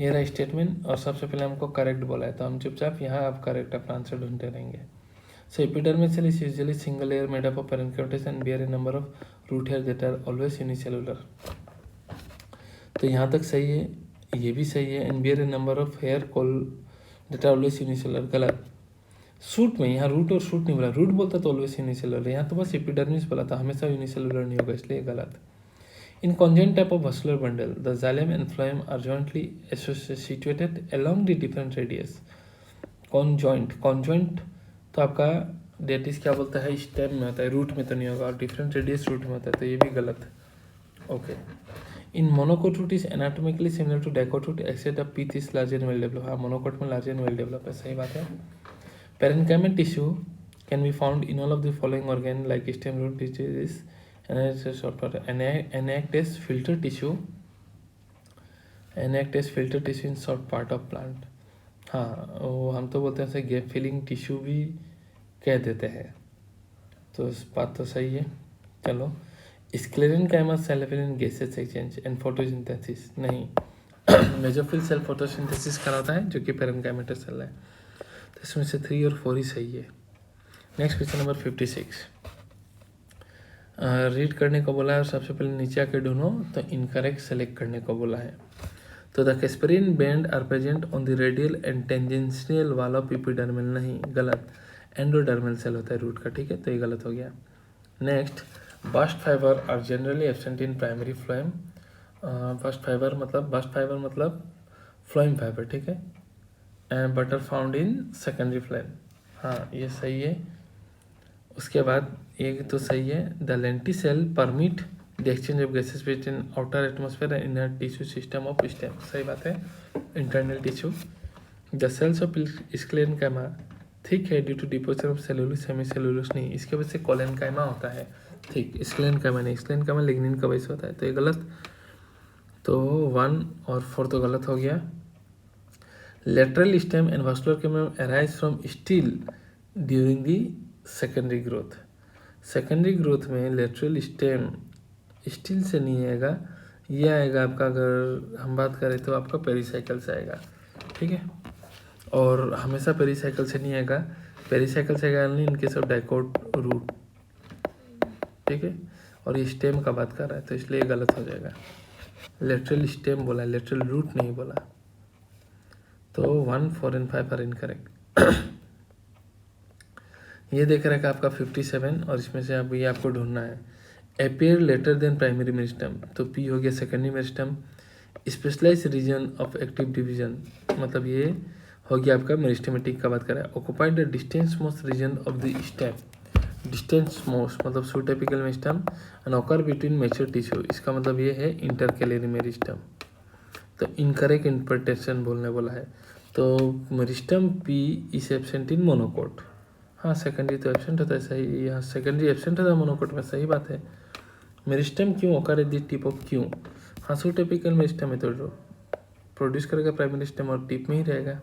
ये रहा स्टेटमेंट और सबसे पहले हमको करेक्ट बोला है, तो हम चुपचाप यहाँ आप करेक्ट अपना आंसर ढूंढते रहेंगे। So epidermis cell is usually single layer made up of parenchymatous and bear a number of root hair that are always unicellular, तो यहाँ तक सही है, ये भी सही है। And bear a number of hair call that are always unicellular, गलत। सूट में यहाँ रूट और शूट नहीं बोला, रूट बोलता तो ऑलवेज यूनिसेलुलर, यहाँ तो बस एपिडर्मिस बोला था, हमेशा यूनिसेलुलर नहीं होगा, इसलिए गलत। In conjoined type of vascular bundle, the xylem and phloem are jointly situated along the different radius. Conjoint तो आपका डेट इज क्या बोलता है, स्टेम में होता है, रूट में तो नहीं होगा, और डिफरेंट रेडियस रूट में होता है, तो ये भी गलत, ओके। In monocot root is anatomically similar to dicot root except the pith is large and well develop, हाँ मोनोकोट में लार्ज एंड वेल डेवलप है, सही बात है। Parenchymal tissue can be found in all of the following organ like stem root disease and act as filter tissue and act as filter tissue in short part of plant. हाँ, वो हम तो बोलते हैं उसे गैप फिलिंग टिश्यू भी कह देते हैं, तो इस बात तो सही है। चलो, sclerenchyma cell in gases exchange and photosynthesis नहीं, मेसोफिल सेल फोटोसिंथेसिस कराता है जो कि पेरेन्काइमेटर सेल है, तो इसमें से 3 और 4 ही सही है। नेक्स्ट क्वेश्चन नंबर 56, रीड करने को बोला है और सबसे पहले नीचे आके ढूंढो, तो इनकरेक्ट सेलेक्ट करने को बोला है। तो the casparian band are present on the radial and tangential wall of epidermal, नहीं गलत, एंडोडर्मल सेल होता है रूट का, ठीक है, तो ये गलत हो गया। Next, bast fibre are generally absent in primary phloem. Bast fibre मतलब फ्लोएम फाइबर, ठीक है, and but are found in secondary phloem, हाँ ये सही है। उसके बाद ये तो सही है, the lenticel permit the exchange of gases between outer atmosphere and inner tissue system of stem, सही बात है, internal tissue. The cells of sclerenchyma thick है due to deposition of cellulose semi cellulose, नहीं, इसके वजह से collenchyma होता है थिक, स्क्लेरेनकाइमा नहीं, स्क्लेरेनकाइमा लिग्निन का वजह से होता है, तो ये गलत। तो 1 और 4 तो गलत हो गया। Lateral stem and vascular cambium arise from stele during the secondary growth. Secondary growth में लेटरल स्टेम स्टील से नहीं आएगा, ये आएगा आपका, अगर हम बात करें तो आपका पेरीसाइकिल से आएगा, ठीक है, और हमेशा पेरीसाइकिल से नहीं आएगा, पेरीसाइकिल से आएगा नहीं, इनके सब डाइकोट रूट, ठीक है, और ये स्टेम का बात कर रहा है तो इसलिए गलत हो जाएगा, लेटरल स्टेम बोला, लेटरल रूट नहीं बोला। तो 1, 4 एंड 5 आर इनकरेक्ट। ये देख रहा है आपका 57, और इसमें से अब ये आपको ढूंढना है, appear later than primary meristem, तो पी हो गया secondary meristem. Specialise region of active division, मतलब ये हो गया आपका मेरिस्टेमेटिक का बात कर रहा है। Occupied the distance most region of the stem, distance most मतलब shoot apical meristem, and occur between mature tissue, इसका मतलब ये है इंटरकैलरी मेरिस्टम। तो इनकरेक्ट इंटरप्रिटेशन बोलने बोला है, तो meristem P is absent in monocot, हाँ सेकेंडरी तो एब्सेंट होता है, सही, यहाँ सेकेंडरी एब्सेंट होता है मोनोकोट में, सही बात है। मेरिस्टम क्यों occur at the tip of क्यों, हाँ सूटेपिकल मेरिस्टम है तो जो प्रोड्यूस करेगा प्राइमरी स्टेम और टिप में ही रहेगा,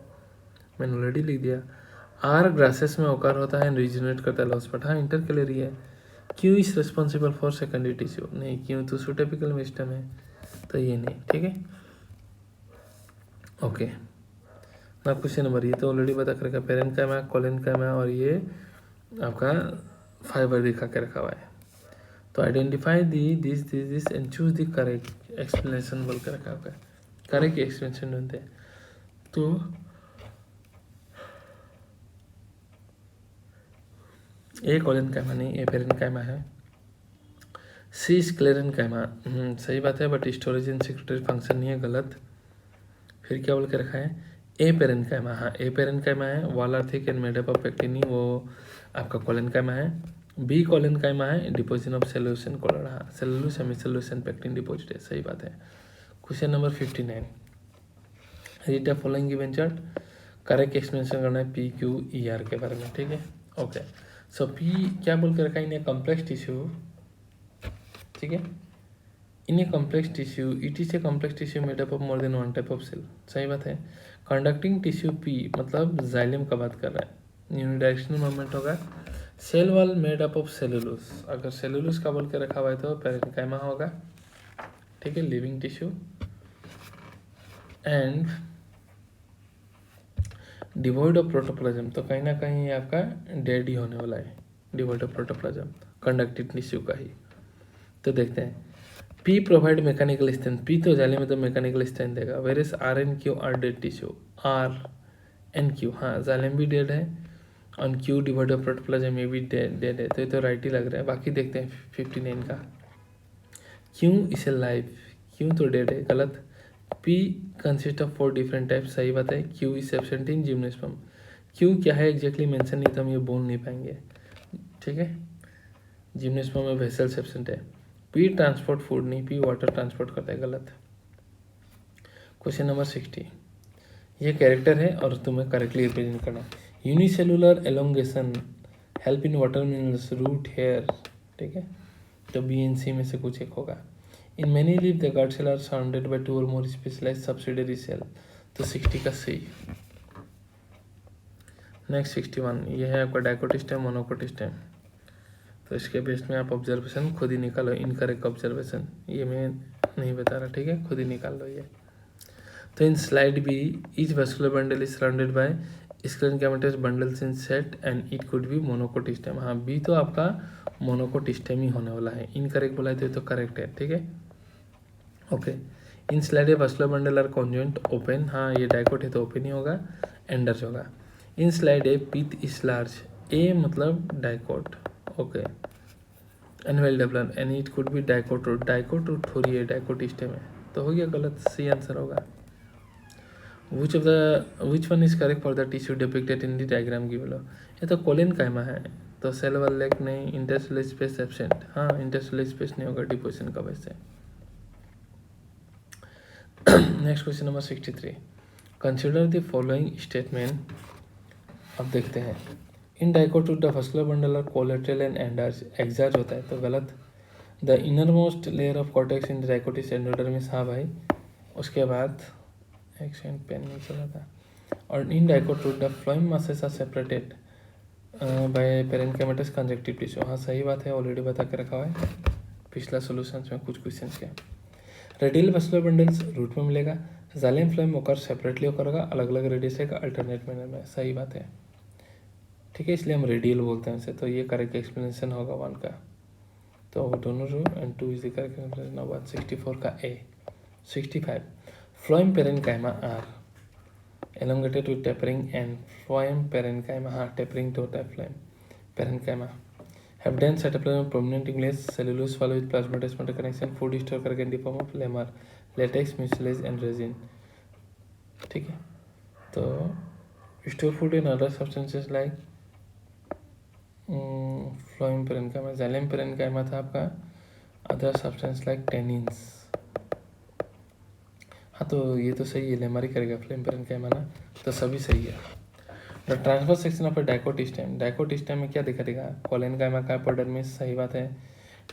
मैंने ऑलरेडी लिख दिया। आर ग्रासेस में ऑकर होता है, रीजनरेट करता है लॉस, बट हाँ इंटरकैलरी है। क्यों is responsible for secondary tissue, नहीं, क्यों तो सूटेपिकल मेरिस्टम है, तो ये नहीं, ठीक है, ओके। ना क्वेश्चन नंबर, ये तो ऑलरेडी बता कर रखा, पेरेन्काइमा, कोलेनकाइमा, और ये आपका फाइबर दिखा के रखा हुआ है। तो identify the this and choose the correct explanation बोल कर रखा हुआ है, करेक्ट एक्सप्लेनेशन ढूंढते हैं। तो ए कोलेनकाइमा नहीं, ए पेरेन्काइमा है। सी स्क्लेरेनकाइमा, सही बात है, but storage and secretory function नहीं है, गलत। फिर क्या बोल के रखा है, ए पेरेन्काइमा, हाँ ए पेरेन्काइमा है, wall are thick and made up of pectin, वो आपका कोलेनकाइमा है। बी कोलेनकाइमा है, deposition of cellulose and cholera, हाँ cellulose semi cellulose and pectin deposit है, सही बात है। Question number 59, read the following given chart, correct explanation करना है पी क्यू ई आर के बारे में, ठीक है, ओके। सो पी क्या बोल के रखा है, इन कॉम्प्लेक्स टिश्यू, ठीक है, in a complex tissue it is a complex tissue made up of more than 1 type of cell, सही बात है। कंडक्टिंग टिश्यू पी मतलब जाइलम का बात कर रहा है, यूनिडायरेक्शनल मूवमेंट होगा। Cell wall made up of cellulose, अगर सेलुलोज का बोल के रखा हुआ है तो पेरेन्काइमा होगा, ठीक है, living tissue. And devoid of protoplasm, तो कहीं ना कहीं ये आपका डेड ही होने वाला है, devoid of protoplasm conductive tissue का ही। तो देखते हैं, P provide mechanical strength, P तो जाले में तो मैकेनिकल स्ट्रेंथ देगा, where is R and Q are dead tissue, R and Q, हाँ जालिम भी डेड है, and Q devoid of protoplasm ये भी डेड है, तो ये तो राइट ही लग रहा है। बाकी देखते हैं 59 का, क्यों इसे लाइव, क्यों तो डेड है, गलत। P consist of 4 different types, सही बात है। Q is absent in gymnosperm, Q क्या है एग्जैक्टली मेंशन नहीं तो हम ये बोल नहीं पाएंगे, ठीक है, जिम्नोस्पर्म में वेसल्स एब्सेंट है। पी ट्रांसपोर्ट फूड नहीं, पी वाटर ट्रांसपोर्ट करता है, गलत। क्वेश्चन नंबर 60, ये कैरेक्टर है और तुम्हें करेक्टली रिप्रेजेंट करना है। Unicellular elongation help in water minerals root hair, ठीक है, तो बी एन सी में से कुछ एक होगा। In many leaf the guard cell are surrounded by 2 और मोर स्पेशलाइज्ड सब्सिडरी सेल। तो 60 का सही। नेक्स्ट 61, ये है आपका डाइकोट स्टेम मोनोकोट स्टेम। तो इसके बेस में आप ऑब्जर्वेशन खुद ही निकालो, इनकरेक्ट ऑब्जर्वेशन, ये मैं नहीं बता रहा, ठीक है, खुद ही निकाल लो ये। तो in slide B each vascular bundle is surrounded by sclerenchymatous bundles in set and it could be monocot stem. हाँ, बी तो आपका मोनोकोट स्टेम ही होने वाला है। इनकरेक्ट बोला है तो करेक्ट है, ठीक है, okay. In slide A vascular bundle are conjoint open. हाँ, ये डाइकोट है तो ओपन ही होगा, एंडर्ज होगा। In slide A pith is large, A मतलब dicot, okay, and well developed and it could be dicot root. Dicot root थोड़ी है, dicot stem है, तो हो गया गलत, सही आंसर होगा। which one is correct for the tissue depicted in the diagram given below? ये तो कोलिन कायमा है, तो सेल वाल लेग नहीं, इंटरसेलुलर स्पेस एब्सेंट। हाँ, इंटरसेलुलर स्पेस नहीं होगा डिपोजिशन का वजह से। Next question number 63, consider the following statement. अब देखते हैं, in dicot the vascular bundle are collateral and endarch, exarch होता है तो गलत। The inner most layer of cortex in dicot is endodermis, हाँ भाई। उसके बाद एक सेकंड, पेन नहीं चला था। और in dicot the phloem muscles are separated by parenchymatous conjunctive tissue, हाँ सही बात है, ऑलरेडी बता के रखा हुआ है पिछला सॉल्यूशंस में कुछ क्वेश्चंस के। रेडियल वैस्कुलर बंडल्स रूट में मिलेगा, जाइलम फ्लोएम ओकर सेपरेटली होकर होगा, अलग अलग रेडियस है अल्टरनेट मैनर में, सही बात है, ठीक है, इसलिए हम रेडियल बोलते हैं इसे। तो ये करेक्ट एक्सप्लेनेशन होगा 1 का, तो दोनों रो and 2 is the correct explanation of 164 का A. 65, phloem parenchyma are elongated with tapering and phloem parenchyma, हाँ tapering तो होता है phloem parenchyma, have dense cytoplasm prominent nucleus, cellulose wall with plasmatosphere connection, food store करके in the form of lemma, latex, mucilage and resin, ठीक है। तो store food and other substances like phloem parenchyma, xylem parenchyma था आपका, other substance like tannins, हाँ तो ये तो सही है, लेमरी करेगा फ्लेम पेरेन्काइमा ना, तो सभी सही है। The transfer section of A dicot stem, dicot stem में क्या दिखा देगा, कोलेनकाइमा का एपोडर्मिस, सही बात है।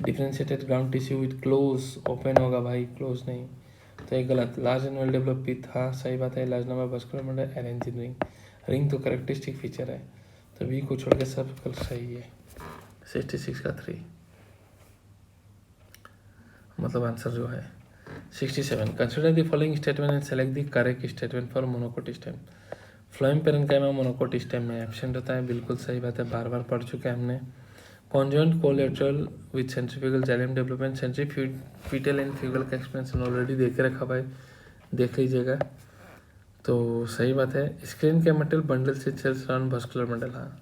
Differentiated ground tissue with close, open होगा भाई, क्लोज नहीं, तो एक गलत। लार्ज एंड वेल डेवलप पिथ, हाँ सही बात है। Large number vascular bundle, arranging ring, ring तो करेक्टरिस्टिक फीचर है, तो बी को छोड़ के सब सही है। 66 का 3 मतलब आंसर जो है 67, consider the following statement and select the correct statement for monocot stem. Phloem parenchyma monocot stem में एब्सेंट होता है, बिल्कुल सही बात है, बार बार पढ़ चुके हैं हमने। Conjoint collateral with centrifugal xylem development, centripetal and fugal का एक्सपेंशन ऑलरेडी देख के रखा भाई, देख लीजिएगा, तो सही बात है। स्क्रीन के मेटल बंडल से सेल्स अराउंड वैस्कुलर बंडल, हाँ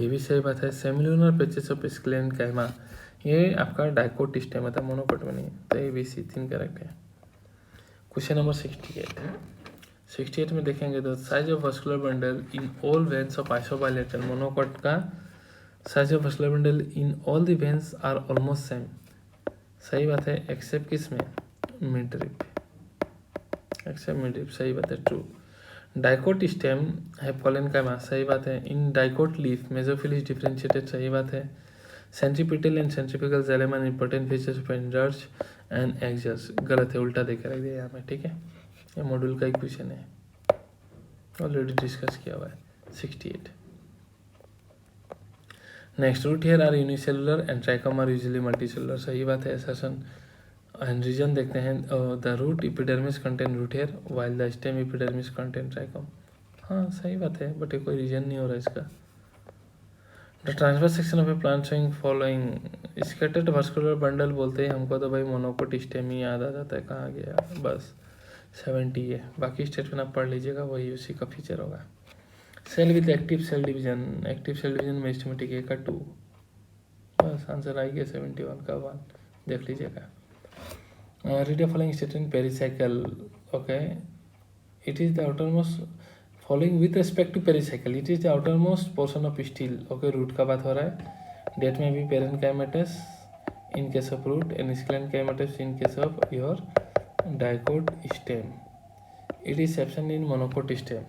ये भी सही बात है। सेमिलुनर पैचेस ऑफ स्क्लेरन काइमा, ये आपका डाइकोट स्टेम है, मोनोकोट में नहीं, तो ये भी सी 3 करेक्ट है। क्वेश्चन नंबर 68 में देखेंगे तो size of vascular bundle in all veins of isobilateral, monocot का size of vascular bundle in all the veins are almost same, सही बात है, एक्सेप्ट किस में, midrib, except midrib, सही बात है, ट्रू। डाइकोट स्टेम है कोलेनकाइमा, सही बात है। In dicot leaf mesophyll is differentiated, सही बात है। Centripetal and centrifugal xylem are important features of endarch and exarch, गलत है, उल्टा देकर रख दिया यहाँ में, ठीक है, ये मॉड्यूल का एक क्वेश्चन है, ऑलरेडी डिस्कस किया हुआ है। 68, next, root hair are unicellular and trichome are usually multicellular, सही बात है। एसर्शन एंड रीजन देखते हैं, the root epidermis contain root hair while the stem epidermis contain trichome, हाँ सही बात है, बट ये कोई रीजन नहीं हो रहा इसका। The transfer section of A plant showing following scattered vascular bundle, बोलते ही हमको तो भाई मोनोकोट स्टेम ही याद आ जाता है, कहाँ गया, बस 70 है, बाकी स्टेटमेंट आप पढ़ लीजिएगा, वही उसी का फीचर होगा। Cell with active cell division, active cell division में एस्टिमेटिक ए का 2, बस आंसर आई गया 71 का 1, देख लीजिएगा। Read the following statement pericycle, okay, it is the outermost following with respect to pericycle, it is the outermost portion of stele, okay, root का बात हो रहा है। डेट में भी parenchymatous in case of root and sclerenchymatous in case of your dicot stem, it is absent in monocot stem,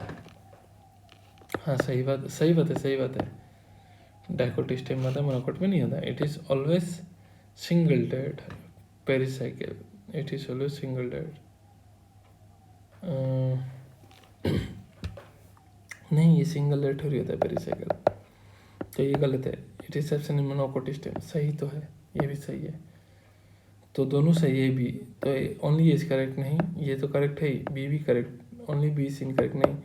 हाँ सही बात, सही बात है, सही बात है। डाइकोट स्टेम मतलब मोनोकोट में नहीं होता, it is always single dead, pericycle, it is always single dead. नहीं, ये सिंगल डेड थोड़ी होता है पेरिसाइकिल, तो ये गलत है। It is absent in monocot stem, सही तो है, ये भी सही है, तो दोनों सही है। बी तो ओनली इज करेक्ट नहीं, ये तो करेक्ट है ही, बी भी correct, only B is incorrect नहीं,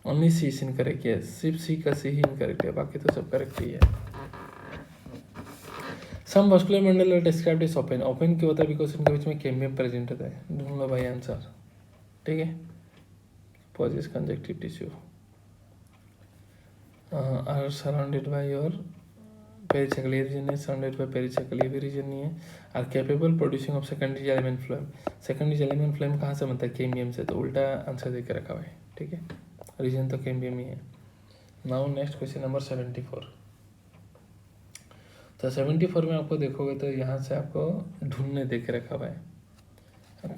only C is incorrect. Yes, सिर्फ सी का सी ही इनकरेक्ट है, बाकी तो सब करेक्ट ही है। Some vascular bundle are described as open, open क्यों होता है? बिकॉज इनके बीच में कैम्बियम प्रेजेंट होता है। ढूंढ लो भाई आंसर, ठीक है। Possess conjunctive tissue are surrounded by your pericycle, ये रीजन है, सराउंडेड बाय पेरिसाइकिल, ये भी रीजन नहीं है। Are capable producing of secondary xylem phloem, secondary xylem phloem कहाँ से बनता है? कैम्बियम से, तो उल्टा आंसर देके रखा हुआ है, ठीक है। रीजन तो कैम्बियम ही है। Now next question number 74। तो 74 में आपको देखोगे तो यहाँ से आपको ढूंढने देके रखा हुआ है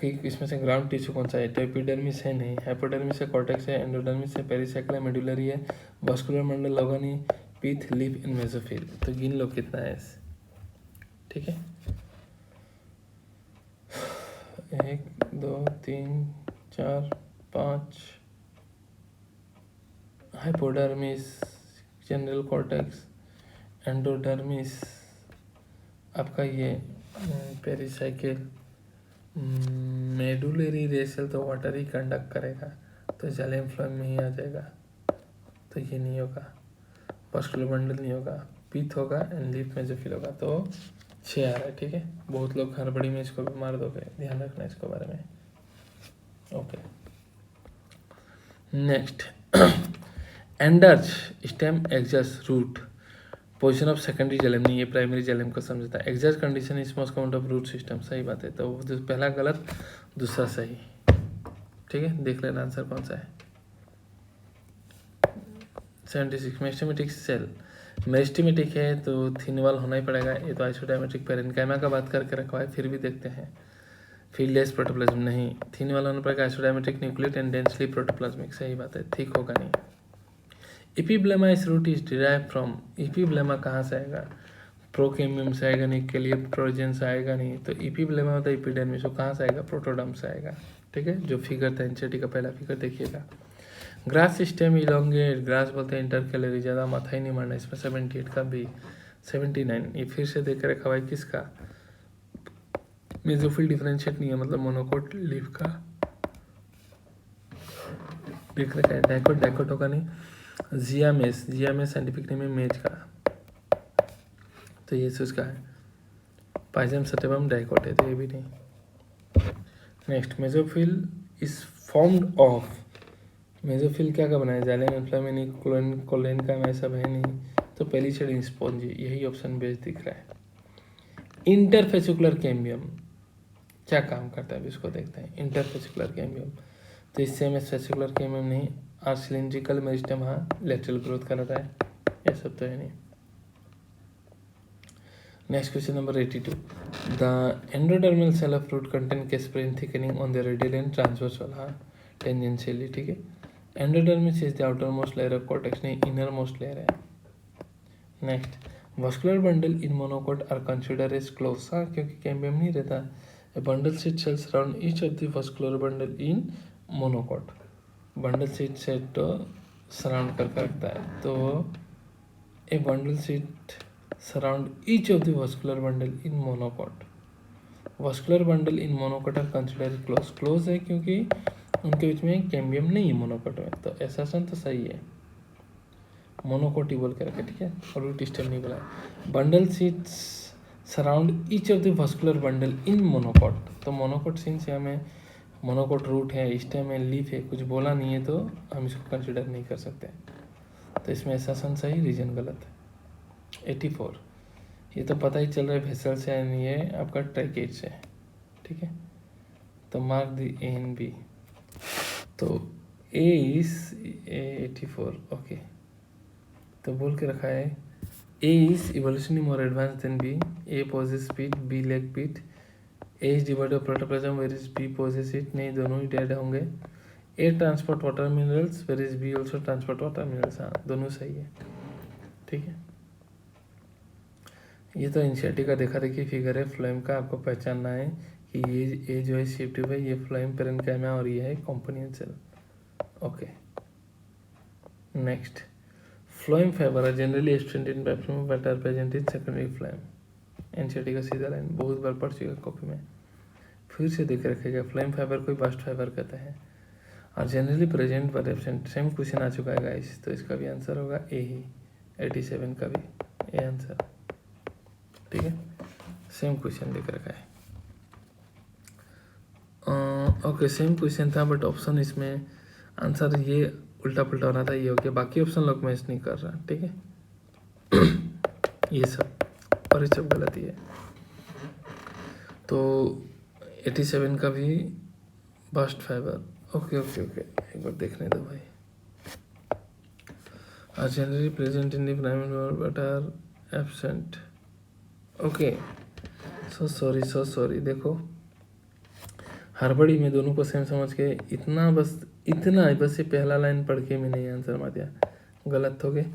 कि इसमें से ग्राउंड टिश्यू कौन सा है। तो एपिडर्मिस है नहीं, हाइपोडर्मिस है, कॉर्टेक्स है, एंडोडर्मिस है, पेरिसाइकिल है, मेडुलरी है, वास्कुलर मंडल होगा नहीं, पीथ, लिप इन मेसोफिल। तो गिन लो कितना है, ठीक है। 1 2 3 4 5, हाइपोडर्मिस, जनरल कॉर्टेक्स, एंडोडर्मिस, आपका ये पेरिसाइकिल, मेडुलरी रेशल तो वाटर ही कंडक्ट करेगा, तो जाइलम फ्लोएम में ही आ जाएगा, तो ये नहीं होगा। वास्कुलर बंडल नहीं होगा, पीथ होगा एंड लिप मेसोफिल होगा। तो 6 आ रहा है, ठीक है। बहुत लोग हड़बड़ी में इसको भी मार दोगे, ध्यान रखना इसके बारे में। Okay, next endarch stem exarch root, position of secondary xylem नहीं, ये प्राइमरी जेलेम को समझता है। Exarch condition is most count of root system, सही बात है। तो पहला गलत, दूसरा सही, ठीक है। देख लेना आंसर कौन सा है। 76 मेरिस्टेमेटिक सेल, मेरिस्टेमेटिक है तो थिन वॉल होना ही पड़ेगा। ये तो आइसोडायमेट्रिक पैरेन्काइमा का बात करके रखा है, फिर भी देखते हैं। फील्डलेस प्रोटोप्लाज्म नहीं, थिन वॉल होना पड़ेगा, आइसोडायमेट्रिक न्यूक्लियट एंड डेंसली प्रोटोप्लाज्मिक, सही बात है, ठीक होगा नहीं। इपीब्लेमा इस रूट इज डिराइव फ्रॉम, इपीब्लेमा कहाँ से आएगा? प्रोकेम्बियम से आएगा नहीं, के लिए ट्रोजन से आएगा नहीं, तो इपीब्लेमा होता है इपिडर्मिस, वो कहाँ से आएगा? प्रोटोडर्म से आएगा, ठीक है। जो फिगर था एनसीईआरटी का पहला फिगर देखिएगा। ग्रास सिस्टम इलोंगेट, ग्रास बोलते हैं इंटरकैलरी, ज़्यादा माथा ही नहीं मारना इसमें। 78 का भी, 79 ये फिर से देख रखा हुआ है किसका? मेसोफिल डिफरेंशिएट नहीं है, मतलब मोनोकोट लीफ का देख रखा है। डाइकोट, डाइकोट होगा नहीं। जियामेस, जियामेस साइंटिफिक नेम है मेज का, तो ये उसका है। पाइजम सटेबम डाइकोट है, तो ये भी नहीं। Next, mesophyll is formed of, mesophyll क्या का बना है? जाइलम इन्फ्लेमेनी, कोलेन का में सब है नहीं, तो पहली शेड स्पॉन्जी, यही ऑप्शन बेस्ट दिख रहा है। इंटरफेसिकुलर कैम्बियम क्या काम करता है, अभी इसको देखते हैं। इंटरफेसिकुलर कैम्बियम, तो इससे में फेसिकुलर कैम्बियम नहीं। आर सिलिंड्रिकल मेरिस्टेम, हाँ लेटरल ग्रोथ कराता है, ये सब तो है नहीं। Next question number 82, the endodermal cell of fruit contain casparian thickening on the radial and transversal, हाँ टेंजेंशियली, ठीक है। Endodermis is the outer most layer of cortex, नहीं इनर मोस्ट लेयर है। Next, vascular bundle in monocot are consider as close, हाँ क्योंकि cambium नहीं रहता। A bundle seat cells around each of the vascular bundle in monocot, bundle sheath set तो surround करके रखता है, तो a bundle sheath surround each of the vascular bundle in monocot, vascular bundle in monocot are consider close, close है क्योंकि उनके बीच में cambium नहीं है मोनोकोट में, तो ऐसा तो सही है। मोनोकोट ही बोल के रखे, ठीक है, और रूट स्टेम नहीं बोला। Bundle seats surround each of the vascular bundle in monocot, तो मोनोकोट सिंस यहाँ में मोनोकोट रूट है, स्टेम है, लीफ है, कुछ बोला नहीं है, तो हम इसको कंसिडर नहीं कर सकते। तो इसमें ऐसा सही, रीजन गलत है। 84, ये तो पता ही चल रहा है वेसल से यानी ये आपका ट्रैकेट से, ठीक है। तो mark the A and B, तो ए इज 84, ओके, तो बोल के रखा है A is evolutionarily more advance than B, A possess pit, B lack pit, A is devoid of protoplasm where is B possess it, नहीं दोनों ही dead होंगे। A transport water minerals where is B also transport water minerals, हाँ दोनों सही है, ठीक है। ये तो एनसीईआरटी का देखा देखी फिगर है फ्लोएम का, आपको पहचानना है कि ये जो है शेप ट्यूब है, ये फ्लोएम पेरेन्काइमा और ये है component cell. Okay, next, phloem fibre are generally strength in पेप्टोम but are present in secondary phloem. NCERT का सीधा लाइन बहुत बार पढ़ चुका कॉपी में, फिर से देख रखेगा। फ्लोएम फाइबर को बास्ट फाइबर कहते हैं और generally present but absent. Same question आ चुका है गाइस, तो इसका भी आंसर होगा ए ही, 87 का भी ए आंसर। ठीक है, सेम क्वेश्चन देख रखा है। ओके, सेम क्वेश्चन था बट ऑप्शन इसमें आंसर ये उल्टा पुल्टा होना था, ये हो गया। बाकी ऑप्शन लोग मैच नहीं कर रहा, ठीक है। ये सब और ये सब गलती है। तो 87 का भी bast fibre. Okay okay okay, एक बार देखने दो भाई। Are generally present in the primary but are absent. Okay, so sorry. देखो हड़बड़ी में दोनों को सेम समझ के इतना बस ये पहला लाइन पढ़ के मैंने आंसर मार दिया, गलत हो गए।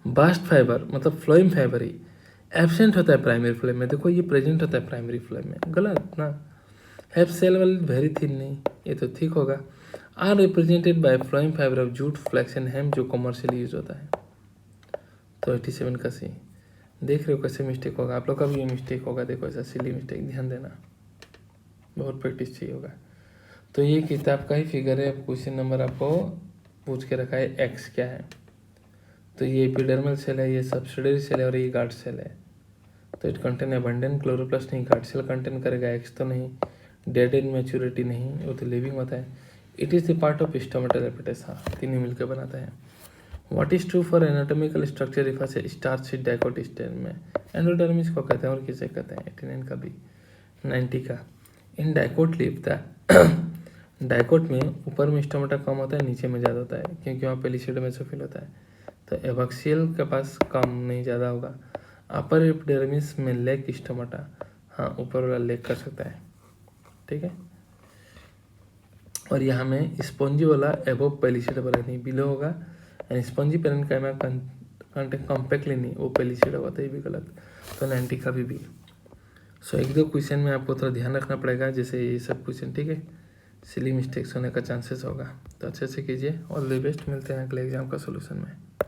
बास्ट फाइबर मतलब फ्लोएम फाइबर ही एब्सेंट होता है प्राइमरी फ्लोएम में, देखो ये प्रेजेंट होता है प्राइमरी फ्लोएम में, गलत ना। हैव सेल वाली वेरी थिन नहीं, ये तो ठीक होगा। Are represented by phloem fibre of jute flax and hemp जो कमर्शियली यूज होता है। तो 87 का सी। देख रहे हो कैसे मिस्टेक होगा, आप लोग का भी ये मिस्टेक होगा। देखो ऐसा सिली मिस्टेक, ध्यान देना, बहुत प्रैक्टिस चाहिए होगा। तो ये किताब का ही फिगर है। क्वेश्चन नंबर आपको पूछ के रखा है एक्स क्या है, तो ये एपिडर्मल सेल है, ये सब्सिडरी सेल है और ये गार्ड सेल है। तो इट कंटेन अबंडेंट क्लोरोप्लास्ट नहीं, गार्ड सेल कंटेन करेगा, एक्स तो नहीं, डेड इन मैच्योरिटी नहीं, वो तो लिविंग होता है। It is the part of stomatal apparatus, हाँ तीनों मिलकर बनाता है। What is true for anatomical structure refer से स्टार्च शीट डाइकोट स्टेम में। एंडोडर्मिस को कहते हैं और किसे कहते हैं। 89 का भी। 90 का, इन डाइकोट लीफ था। डाइकोट में ऊपर में स्टोमेटा कम होता है, नीचे में ज़्यादा होता है, क्योंकि वहाँ पेलिसेड में फिल होता है। तो एबैक्सियल के पास कम नहीं ज़्यादा होगा। अपर एपिडर्मिस में लेग स्टोमेटा, हाँ ऊपर वाला लेग कर सकता है, ठीक है। और यहाँ में स्पॉन्जी वाला एबोव पेलिसेड वाला नहीं, बिलो होगा। And spongy parenchyma contain compactly नहीं, वो पेलिसेड होगा, तो ये भी गलत। तो 90 का भी। सो एक दो क्वेश्चन में आपको थोड़ा ध्यान रखना पड़ेगा, जैसे ये सब क्वेश्चन, ठीक है, सिली मिस्टेक्स होने का चांसेस होगा, तो अच्छे से कीजिए। ऑल द बेस्ट, मिलते हैं अगले एग्जाम का सोल्यूशन में।